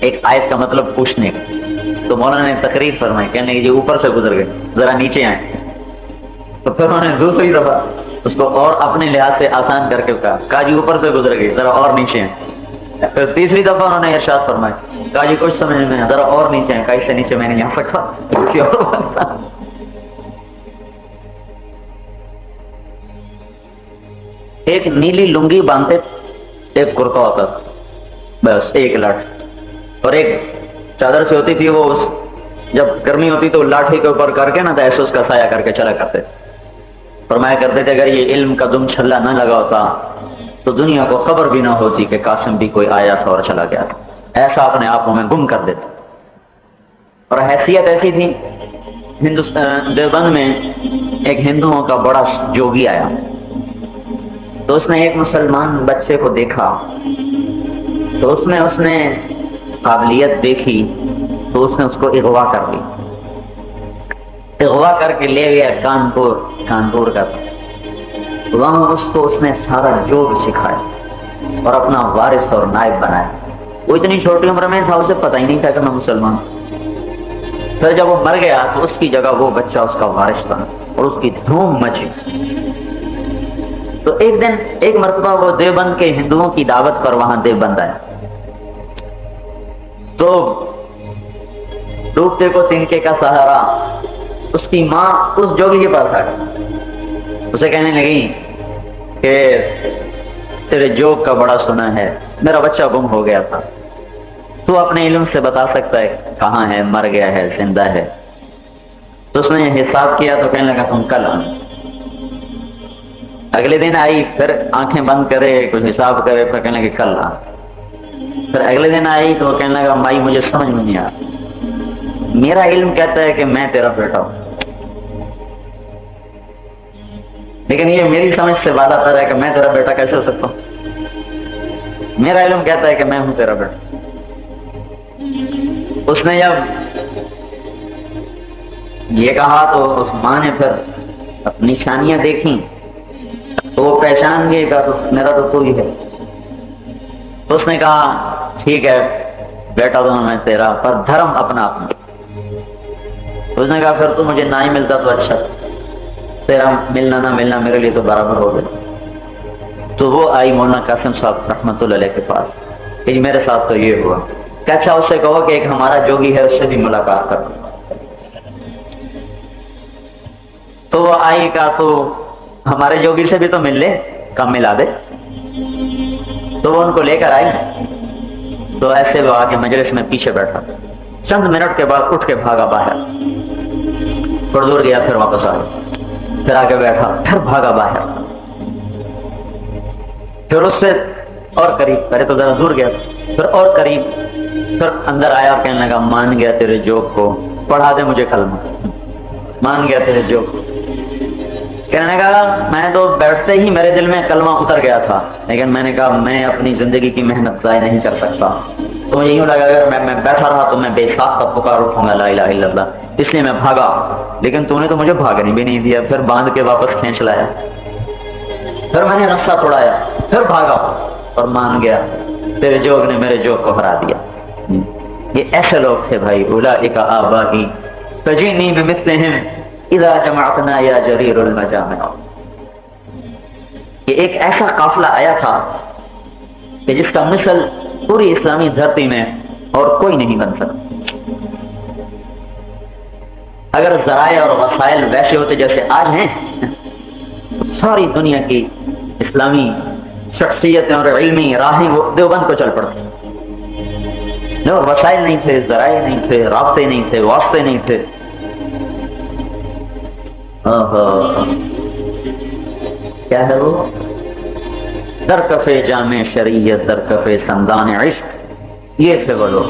ایک آیت کا مطلب پوچھنے کا، تو مولانا نے تقریر فرمائی، کہنے کہ اوپر سے گزر گئے، ذرا نیچے آئیں۔ تو پھر انہوں نے دوسری دفعہ اس کو اور اپنے لحاظ سے آسان کر کے کہا جی اوپر سے گزر گئے، ذرا اور نیچے آئیں۔ پھر تیسری دفعہ انہوں نے ارشاد فرمایا، کہا جی کچھ سمجھ میں ذرا اور نیچے آئیں، کہا اس سے نیچے میں نہیں آ سکتا۔ ایک نیلی لنگی باندھتے، ایک کرتا ہوتا تھا، بس ایک لاٹھی، اور ایک چادر سے ہوتی تھی، وہ جب گرمی ہوتی تو لاٹھی کے اوپر کر کے نا تو ایسے اس کا سایہ کر کے چلا کرتے تھے۔ فرمایا کرتے تھے اگر یہ علم کا دم چھلا نہ لگا ہوتا تو دنیا کو خبر بھی نہ ہوتی کہ قاسم بھی کوئی آیا تھا اور چلا گیا تھا، ایسا اپنے آپوں میں گم کر دیتا۔ اور حیثیت ایسی تھی، دیوبند میں ایک ہندوؤں کا بڑا جوگی آیا، تو اس نے ایک مسلمان بچے کو دیکھا، تو اس نے قابلیت دیکھی، تو اس نے اس کو اغوا کر لی، اغوا کر کے لے گیا کانپور کا، وہاں اس نے سارا جوگ سکھایا اور اپنا وارث اور نائب بنایا۔ وہ اتنی چھوٹی عمر میں تھا، اسے پتہ ہی نہیں تھا کہ میں مسلمان۔ پھر جب وہ مر گیا تو اس کی جگہ وہ بچہ اس کا وارث بنا اور اس کی دھوم مچی۔ تو ایک مرتبہ وہ دیوبند کے ہندوؤں کی دعوت پر وہاں دیوبند آیا، تو ڈوبتے کو تنکے کا سہارا، اس کی ماں اس جوگی کے پاس آ گئی، اسے کہنے لگی کہ تیرے جوگ کا بڑا سنا ہے، میرا بچہ گم ہو گیا تھا، تو اپنے علم سے بتا سکتا ہے کہاں ہے، مر گیا ہے، زندہ ہے؟ تو اس نے حساب کیا تو کہنے لگا تم کل آنا۔ اگلے دن آئی، پھر آنکھیں بند کرے کچھ حساب کرے، پھر کہنے لگا کل آنا۔ پھر اگلے دن آئی تو وہ کہنے لگا مائی مجھے سمجھ میں نہیں آ، میرا علم کہتا ہے کہ میں تیرا بیٹا ہوں، لیکن یہ میری سمجھ سے بالا تر ہے کہ میں تیرا بیٹا کیسے ہو سکتا ہوں، میرا علم کہتا ہے کہ میں ہوں تیرا بیٹا۔ اس نے جب یہ کہا تو اس ماں نے پھر اپنی نشانیاں دیکھیں تو وہ پہچان گئے، کہا تو میرا تو ہی ہے۔ تو اس نے کہا ٹھیک ہے بیٹا تو میں تیرا، پر دھرم اپنا اپنا۔ اس نے کہا پھر تو مجھے نہ ہی ملتا تو اچھا، تیرا ملنا نہ ملنا میرے لیے تو برابر ہو گیا۔ تو وہ آئی مولانا قاسم صاحب رحمۃ اللہ علیہ کے پاس کہ میرے ساتھ تو یہ ہوا، کہ اچھا اس سے کہو کہ ایک ہمارا جوگی ہے، اس سے بھی ملاقات کر۔ تو وہ آئی، کہا تو ہمارے جوگی سے بھی تو مل لے، کم ملا دے۔ تو وہ ان کو لے کر آئی، تو ایسے وہ آگے مجلس میں پیچھے بیٹھا، چند منٹ کے بعد اٹھ کے بھاگا باہر، تھوڑا دور گیا پھر واپس آ گیا، پھر آگے بیٹھا، پھر بھاگا باہر، پھر اس سے اور قریب، پہلے تو ذرا دور گیا، پھر اور قریب، پھر اندر آیا اور کہنے لگا مان گیا تیرے جوک کو، پڑھا دے مجھے کلمہ، مان گیا تیرے جوک کو۔ کہنے لگا میں تو بیٹھتے ہی میرے دل میں کلمہ اتر گیا تھا، لیکن میں نے کہا میں اپنی زندگی کی محنت ضائع نہیں کر سکتا، تو یوں لگا اگر میں بیٹھا رہا تو میں بے ساختہ پکار اٹھوں گا لا الہ الا اللہ، اس لیے میں بھاگا، لیکن تو نے تو مجھے بھاگنے بھی نہیں دیا، پھر باندھ کے واپس کھینچ لایا، پھر میں نے رستہ توڑایا، پھر بھاگا اور مان گیا، تیرے جوگ نے میرے جوگ کو ہرا دیا۔ یہ ایسے لوگ تھے بھائی، اولئک آبائی فجئنی بمثلہم اذا جمعتنا یا جریر المجامع۔ یہ ایک ایسا قافلہ آیا تھا کہ جس کا مثل پوری اسلامی دھرتی میں اور کوئی نہیں بن سکتا۔ اگر ذرائع اور وسائل ویسے ہوتے جیسے آج ہیں تو ساری دنیا کی اسلامی شخصیتیں اور علمی راہیں وہ دیوبند کو چل پڑتی، اور وسائل نہیں تھے، ذرائع نہیں تھے، رابطے نہیں تھے، واسطے نہیں تھے۔ کیا ہے وہ؟ در کفے جامع شریعت، در کفے سندان عشق، یہ تھے وہ لوگ۔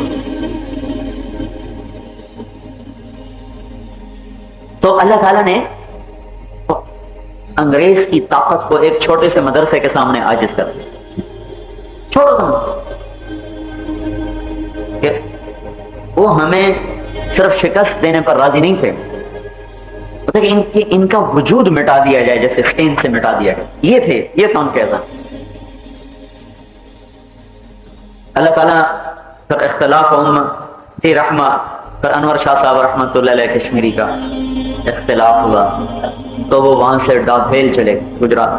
تو اللہ تعالیٰ نے انگریز کی طاقت کو ایک چھوٹے سے مدرسے کے سامنے عاجز کر دیا، چھوڑو کہ وہ ہمیں صرف شکست دینے پر راضی نہیں تھے، ان کا وجود مٹا دیا جائے جیسے اسپین سے مٹا دیا گیا، یہ تھے، یہ کون کہتا۔ اللہ تعالیٰ پھر اختلاف امت رحمہ، پھر انور شاہ صاحب رحمۃ اللہ علیہ کشمیری کا اختلاف ہوا تو وہ وہاں سے ڈابھیل چلے گجرات۔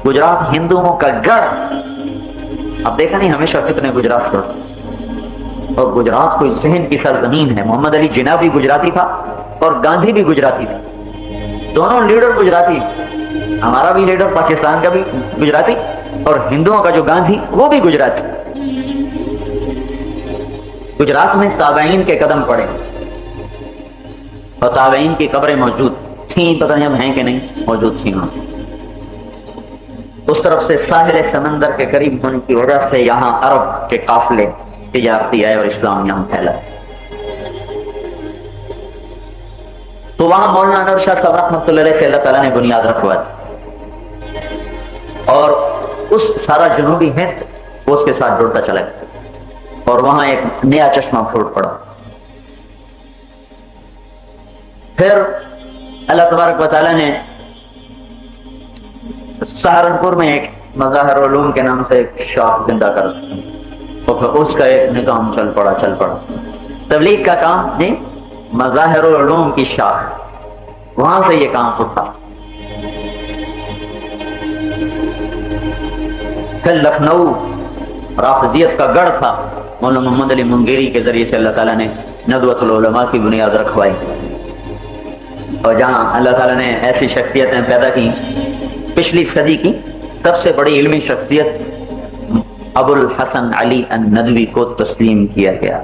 گجرات ہندوؤں کا گڑھ، اب دیکھا نہیں ہمیشہ کتنے گجرات پر، اور گجرات کوئی ذہن کی سرزمین ہے۔ محمد علی جناح بھی گجراتی تھا اور گاندھی بھی گجراتی تھا، دونوں لیڈر گجراتی، ہمارا بھی لیڈر پاکستان کا بھی گجراتی، اور ہندوؤں کا جو گاندھی وہ بھی گجراتی۔ گجرات میں تابعین کے قدم پڑے اور تابعین کی قبریں موجود تھیں، پتہ نہیں اب ہیں کہ نہیں، موجود تھیں وہاں۔ اس طرف سے ساحل سمندر کے قریب ہونے کی وجہ سے یہاں عرب کے قافلے تجارتی آئے اور اسلام یہاں پھیلا۔ تو وہاں مولانا انور شاہ صاحب رحمۃ اللہ علیہ سے اللہ تعالیٰ نے بنیاد رکھوا دی، اور اس سارا جنوبی ہند وہ اس کے ساتھ جڑتا چلا گیا، اور وہاں ایک نیا چشمہ پھوٹ پڑا۔ پھر اللہ تبارک و تعالیٰ نے سہارنپور میں ایک مظاہر علوم کے نام سے ایک شاخ زندہ کر دی، اور پھر اس کا ایک نظام چل پڑا تبلیغ کا کام نہیں، مظاہر علوم کی شاخ، وہاں سے یہ کام اٹھا۔ پھر لکھنؤ رافضیت کا گڑھ تھا، مولانا محمد علی منگیری کے ذریعے سے اللہ تعالیٰ نے ندوۃ العلماء کی بنیاد رکھوائی، اور جہاں اللہ تعالیٰ نے ایسی شخصیتیں پیدا کی۔ پچھلی صدی کی سب سے بڑی علمی شخصیت ابو الحسن علی الندوی کو تسلیم کیا گیا۔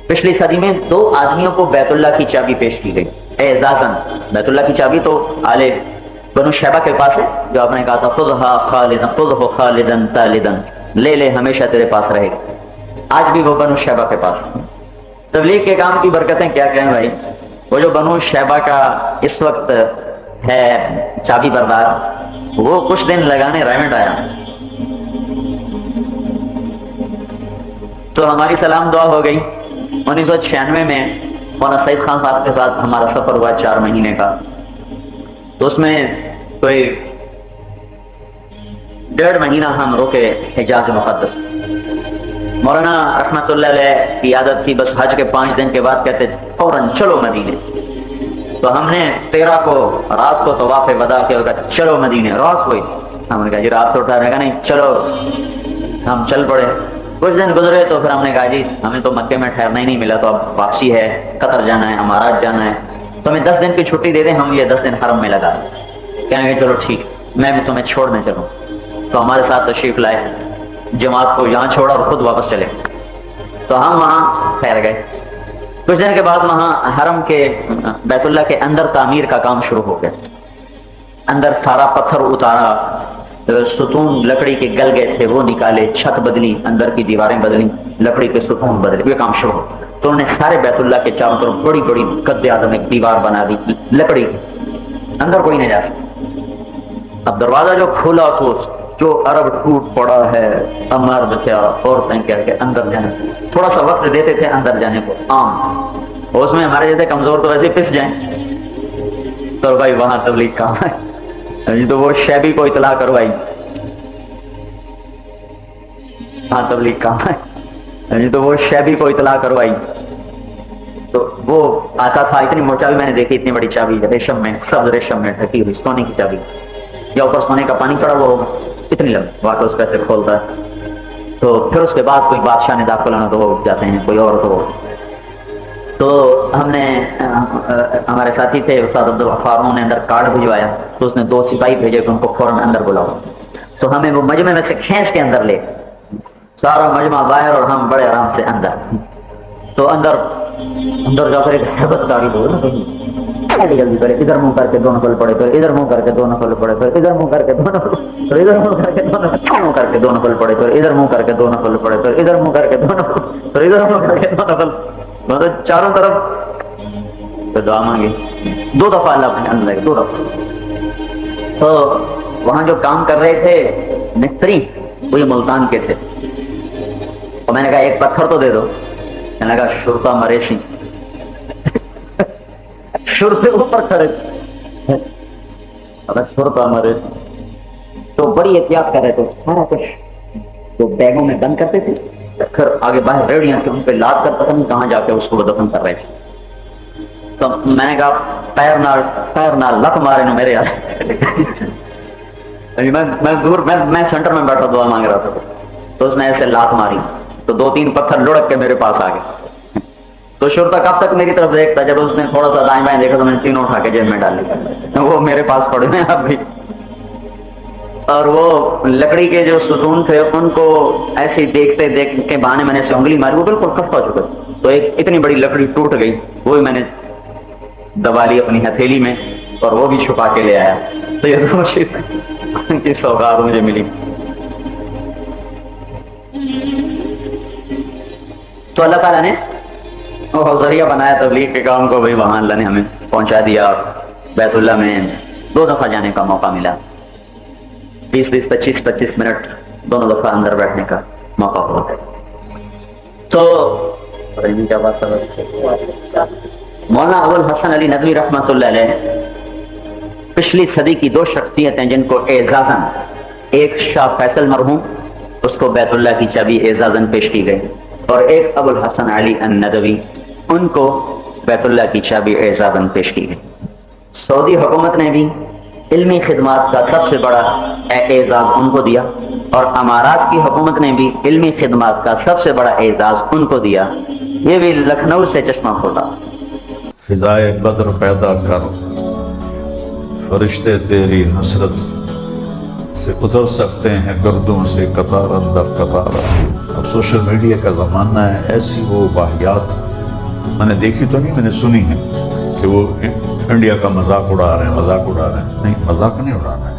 پچھلی صدی میں 2 آدمیوں کو بیت اللہ کی چابی پیش کی گئی اعزازاً۔ بیت اللہ کی چابی تو آل بنو شیبہ کے پاس ہے، جو آپ نے کہا تھا خذها خالدا خذه خالدا تالدا، لے لے ہمیشہ تیرے پاس رہے گا۔ آج بھی وہ بنو شیبہ کے پاس۔ تبلیغ کے کام کی برکتیں کیا کہیں بھائی، وہ جو بنو شیبہ کا اس وقت ہے چابی بردار، وہ کچھ دن لگانے ریمنڈ آیا تو ہماری سلام دعا ہو گئی۔ 1996 میں مولانا سعید خان صاحب کے ساتھ ہمارا سفر ہوا 4 مہینے کا، تو اس میں کوئی 1.5 مہینہ ہم رکے حجاز مقدس۔ مولانا رحمت اللہ علیہ کی عادت تھی بس حج کے 5 دن کے بعد کہتے فوراً چلو مدینے، تو ہم نے 13 کو رات کو طواف ودا کیا، چلو مدینے، رات ہوئی، ہم نے کہا جی رات تو اٹھا رہے گا نہیں، چلو، ہم چل پڑے۔ کچھ دن گزرے تو پھر ہم نے کہا جی ہمیں تو مکے میں ٹھہرنا ہی نہیں ملا، تو اب واپسی ہے، قطر جانا ہے، امارات جانا ہے، تو ہمیں 10 دن کی چھٹی دے دیں، ہم یہ 10 دن حرم میں لگا دیں۔ کہیں گے چلو ٹھیک، میں بھی تمہیں چھوڑنے چلوں، تو ہمارے ساتھ تشریف لائے، جماعت کو یہاں چھوڑا اور خود واپس چلے، تو ہم وہاں ٹھہر گئے۔ کچھ دن کے بعد وہاں حرم کے بیت اللہ کے اندر تعمیر کا کام شروع ہو گیا، اندر سارا پتھر اتارا، ستون لکڑی کے گل گئے تھے وہ نکالے، چھت بدلی، اندر کی دیواریں بدلی، لکڑی کے ستون بدلے، یہ کام شروع. تو انہوں نے سارے بیت اللہ کے چاروں طرف بڑی بڑی قد اعظم ایک دیوار بنا دی لکڑی کی، اندر کوئی نہیں جا سکتا. اب دروازہ جو کھولا تو جو عرب ٹوٹ پڑا ہے، مرد کیا عورتیں کیا کہ اندر جانے، تھوڑا سا وقت دیتے تھے اندر جانے کو عام، اس میں ہمارے جیسے کمزور تو ویسے پس جائیں. تو بھائی وہاں تبلیغ کام ہے، تو وہ شیبی کو اطلاع کروائی، وہاں تبلیغ کام ہے، تو وہ شیبی کو اطلاع کروائی. تو وہ آتا تھا، اتنی موٹی چابی میں نے دیکھی، اتنی بڑی چابی ریشم میں، سبز ریشم میں ڈھکی ہوئی، سونے کی چابی، یا اوپر سونے کا پانی چڑھا ہوا ہوگا، اتنی لمبی بات اس کیسے کھولتا ہے. تو پھر اس کے بعد کوئی بادشاہ نے داخل ہونا تو وہ جاتے ہیں، کوئی اور تو ہم نے ہمارے ساتھی تھے استاد عبدالغفار، انہوں نے اندر کارڈ بھجوایا، تو اس نے 2 سپاہی بھیجے کہ ان کو فوراً اندر بلاؤ. تو ہمیں وہ مجمع میں سے کھینچ کے اندر لے، سارا مجمع باہر اور ہم بڑے آرام سے اندر. تو اندر جا کر ایک حیبت داری ہو نا، جلدی کرے، ادھر منہ کر کے 2 نفل پڑے، پھر ادھر منہ کر کے 2 نفل پڑے، پھر ادھر منہ کر کے 2 نفل، پھر ادھر منہ کر کے 2 نفل پڑے، پھر ادھر منہ کر کے 2 نفل پڑے، پھر ادھر منہ کر کے 2 نفل، پھر ادھر منہ کر کے 2 نفل، مطلب چاروں طرف دعا مانگی. 2 دفعہ اللہ اپنے اندر لگے، 2 دفعہ. تو وہاں جو کام کر رہے تھے مستری، وہ یہ ملتان کے تھے، اور میں نے کہا ایک پتھر تو دے دو. میں نے کہا شرطہ مریشی، شرطے اوپر کھڑے، شرطہ مریشی. تو بڑی احتیاط کر رہے تھے، سارا کچھ جو بیگوں میں بند کرتے تھے، پھر آگے باہر ریڑیاں سے ان پہ لاد کر پتہ نہیں کہاں جا کے اس کو دفن کر رہے تھے. تو میں نے کہا پیر نہ لت مارے نا میرے یار. میں دور میں سینٹر میں بیٹھا دعا مانگ رہا تھا، تو اس نے ایسے لات ماری تو 2-3 پتھر لڑک کے میرے پاس آ گئے. تو شرطہ کب تک میری طرف دیکھتا، جب اس نے تھوڑا سا دائیں بائیں دیکھا تو میں نے تینوں اٹھا کے جیب میں ڈال لیا، وہ میرے پاس پڑے ہیں اب بھی. اور وہ لکڑی کے جو ستون تھے ان کو ایسے دیکھتے کے بہانے میں نے ایسے انگلی ماری، وہ بالکل کھپ ہو چکے. تو ایک اتنی بڑی لکڑی ٹوٹ گئی، وہ میں نے دبا لی اپنی ہتھیلی میں اور وہ بھی چھپا کے لے آیا. تو یہ دو چیز کی سوغات مجھے ملی. تو اللہ تعالیٰ نے وہ ذریعہ بنایا تبلیغ کے کام کو، بھائی وہاں اللہ نے ہمیں پہنچا دیا. بیت اللہ میں 2 دفعہ جانے کا موقع ملا، 20-20 25-25 منٹ دونوں دفعہ اندر بیٹھنے کا موقع ہوا. تو کیا بات مولانا ابو الحسن علی ندوی رحمۃ اللہ علیہ پچھلی صدی کی 2 شخصیتیں جن کو اعزازاً، ایک شاہ فیصل مرحوم، اس کو بیت اللہ کی چابی اعزازاً پیش کی گئی، اور ایک ابو الحسن علی الندوی، ان کو بیت اللہ کی چابی اعزازاً پیش کی گئی. سعودی حکومت نے بھی علمی خدمات کا سب سے بڑا اعزاز ان کو دیا، اور امارات کی حکومت نے بھی علمی خدمات کا سب سے بڑا اعزاز ان کو دیا. یہ بھی لکھنؤ سے چشمہ کھولا. فضائے بدر پیدا کر، فرشتے تیری نصرت سے اتر سکتے ہیں گردوں سے قطار اندر قطار. اب سوشل میڈیا کا زمانہ ہے، ایسی وہ واقعات میں نے دیکھی تو نہیں، میں نے سنی ہے کہ وہ انڈیا کا مذاق اڑا رہے ہیں، مذاق اڑا رہے ہیں. نہیں، مذاق نہیں اڑانا ہے،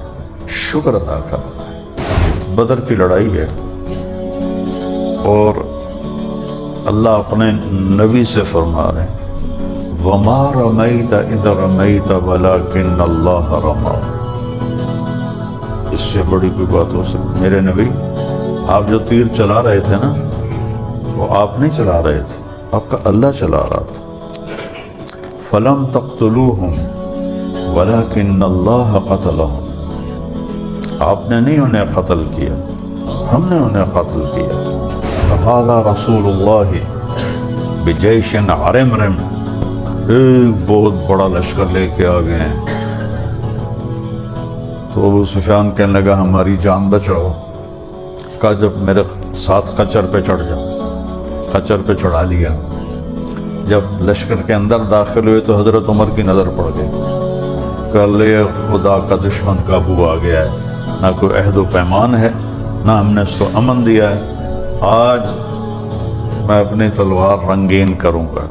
شکر ادا کر. بدر کی لڑائی ہے اور اللہ اپنے نبی سے فرما رہے ہیں وَمَا رَمَيْتَ إِذْ رَمَيْتَ وَلَكِنَّ اللَّهَ رَمَى. اس سے بڑی کوئی بات ہو سکتی؟ میرے نبی، آپ جو تیر چلا رہے تھے نا، وہ آپ نہیں چلا رہے تھے، آپ کا اللہ چلا رہا تھا. فَلَمْ تَقْتُلُوهُمْ وَلَكِنَّ اللَّهَ قَتَلَهُمْ. آپ نے نہیں انہیں قتل کیا، ہم نے انہیں قتل کیا. فَهَذَا رَسُولُ اللَّهِ بِجَيْشٍ عَرِمْرِمْ. ایک بہت بڑا لشکر لے کے آ گئے ہیں. تو ابو سفیان کہنے لگا ہماری جان بچاؤ. کہا جب میرے ساتھ خچر پہ چڑھ جاؤ. خچر پہ چڑھا لیا. جب لشکر کے اندر داخل ہوئے تو حضرت عمر کی نظر پڑ گئی کہ اللہ خدا کا دشمن قابو آ گیا ہے، نہ کوئی عہد و پیمان ہے، نہ ہم نے اس کو امن دیا ہے. آج میں اپنی تلوار رنگین کروں گا.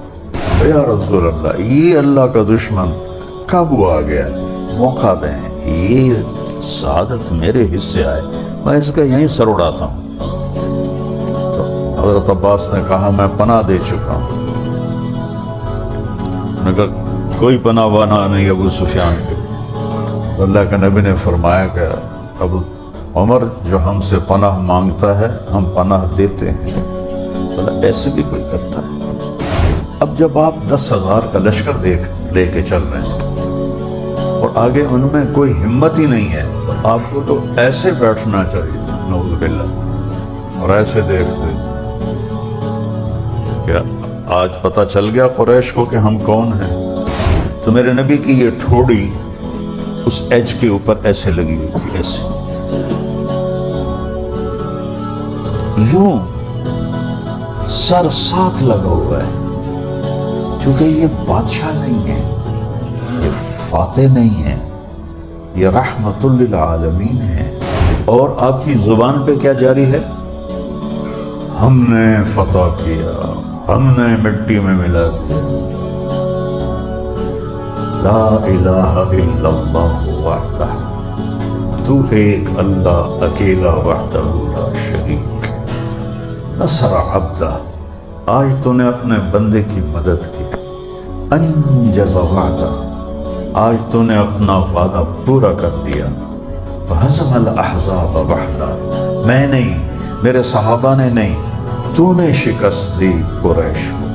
یا رسول اللہ، یہ اللہ کا دشمن قابو آ گیا، موقع دیں. یہ سعادت میرے حصے آئے میں اس کا یہیں سر اڑاتا ہوں۔ تو حضرت عباس نے کہا میں پناہ دے چکا ہوں۔ انہوں نے کہا کوئی پناہ وانا نہیں ابو سفیان کے۔ تو اللہ کے نبی نے فرمایا کہ ابو عمر جو ہم سے پناہ مانگتا ہے ہم پناہ دیتے ہیں۔ بولا ایسے بھی کوئی کرتا ہے؟ اب جب آپ 10,000 کا لشکر لے کے چل رہے ہیں اور آگے ان میں کوئی ہمت ہی نہیں ہے تو آپ کو تو ایسے بیٹھنا چاہیے تھا، نعوذ باللہ، اور ایسے دیکھتے کہ آج پتہ چل گیا قریش کو کہ ہم کون ہیں۔ تو میرے نبی کی یہ ٹھوڑی اس ایج کے اوپر ایسے لگی ہوئی تھی، ایسے یوں سر ساتھ لگا ہوا ہے، کیونکہ یہ بادشاہ نہیں ہے، یہ فاتح نہیں ہے، یہ رحمت للعالمین ہے۔ اور آپ کی زبان پہ کیا جاری ہے؟ ہم نے فتح کیا، ہم نے مٹی میں ملا دیا، لا الہ الا اللہ وحدہ، تو ایک اللہ اکیلا وحدہ لا شریک، نصر عبدہ، آج تو نے اپنے بندے کی مدد کی، انجز وعدہ، آج تو نے اپنا وعدہ پورا کر دیا، وہزم الاحزاب وحدہ، میں نہیں، میرے صحابہ نے نہیں، تو نے شکست دی قریش کو۔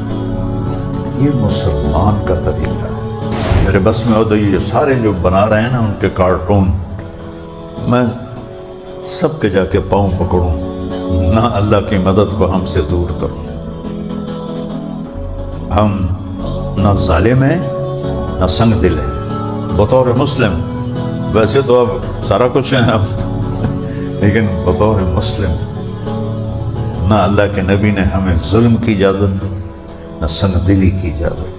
یہ مسلمان کا طریقہ ہے۔ میرے بس میں ہو تو یہ سارے جو بنا رہے ہیں نا ان کے کارٹون، میں سب کے جا کے پاؤں پکڑوں، نہ اللہ کی مدد کو ہم سے دور کرو۔ ہم نہ ظالم ہیں نہ سنگ دل ہیں بطور مسلم، ویسے تو اب سارا کچھ ہے اب، لیکن بطور مسلم نہ اللہ کے نبی نے ہمیں ظلم کی اجازت دی نہ سنگ دلی کی اجازت۔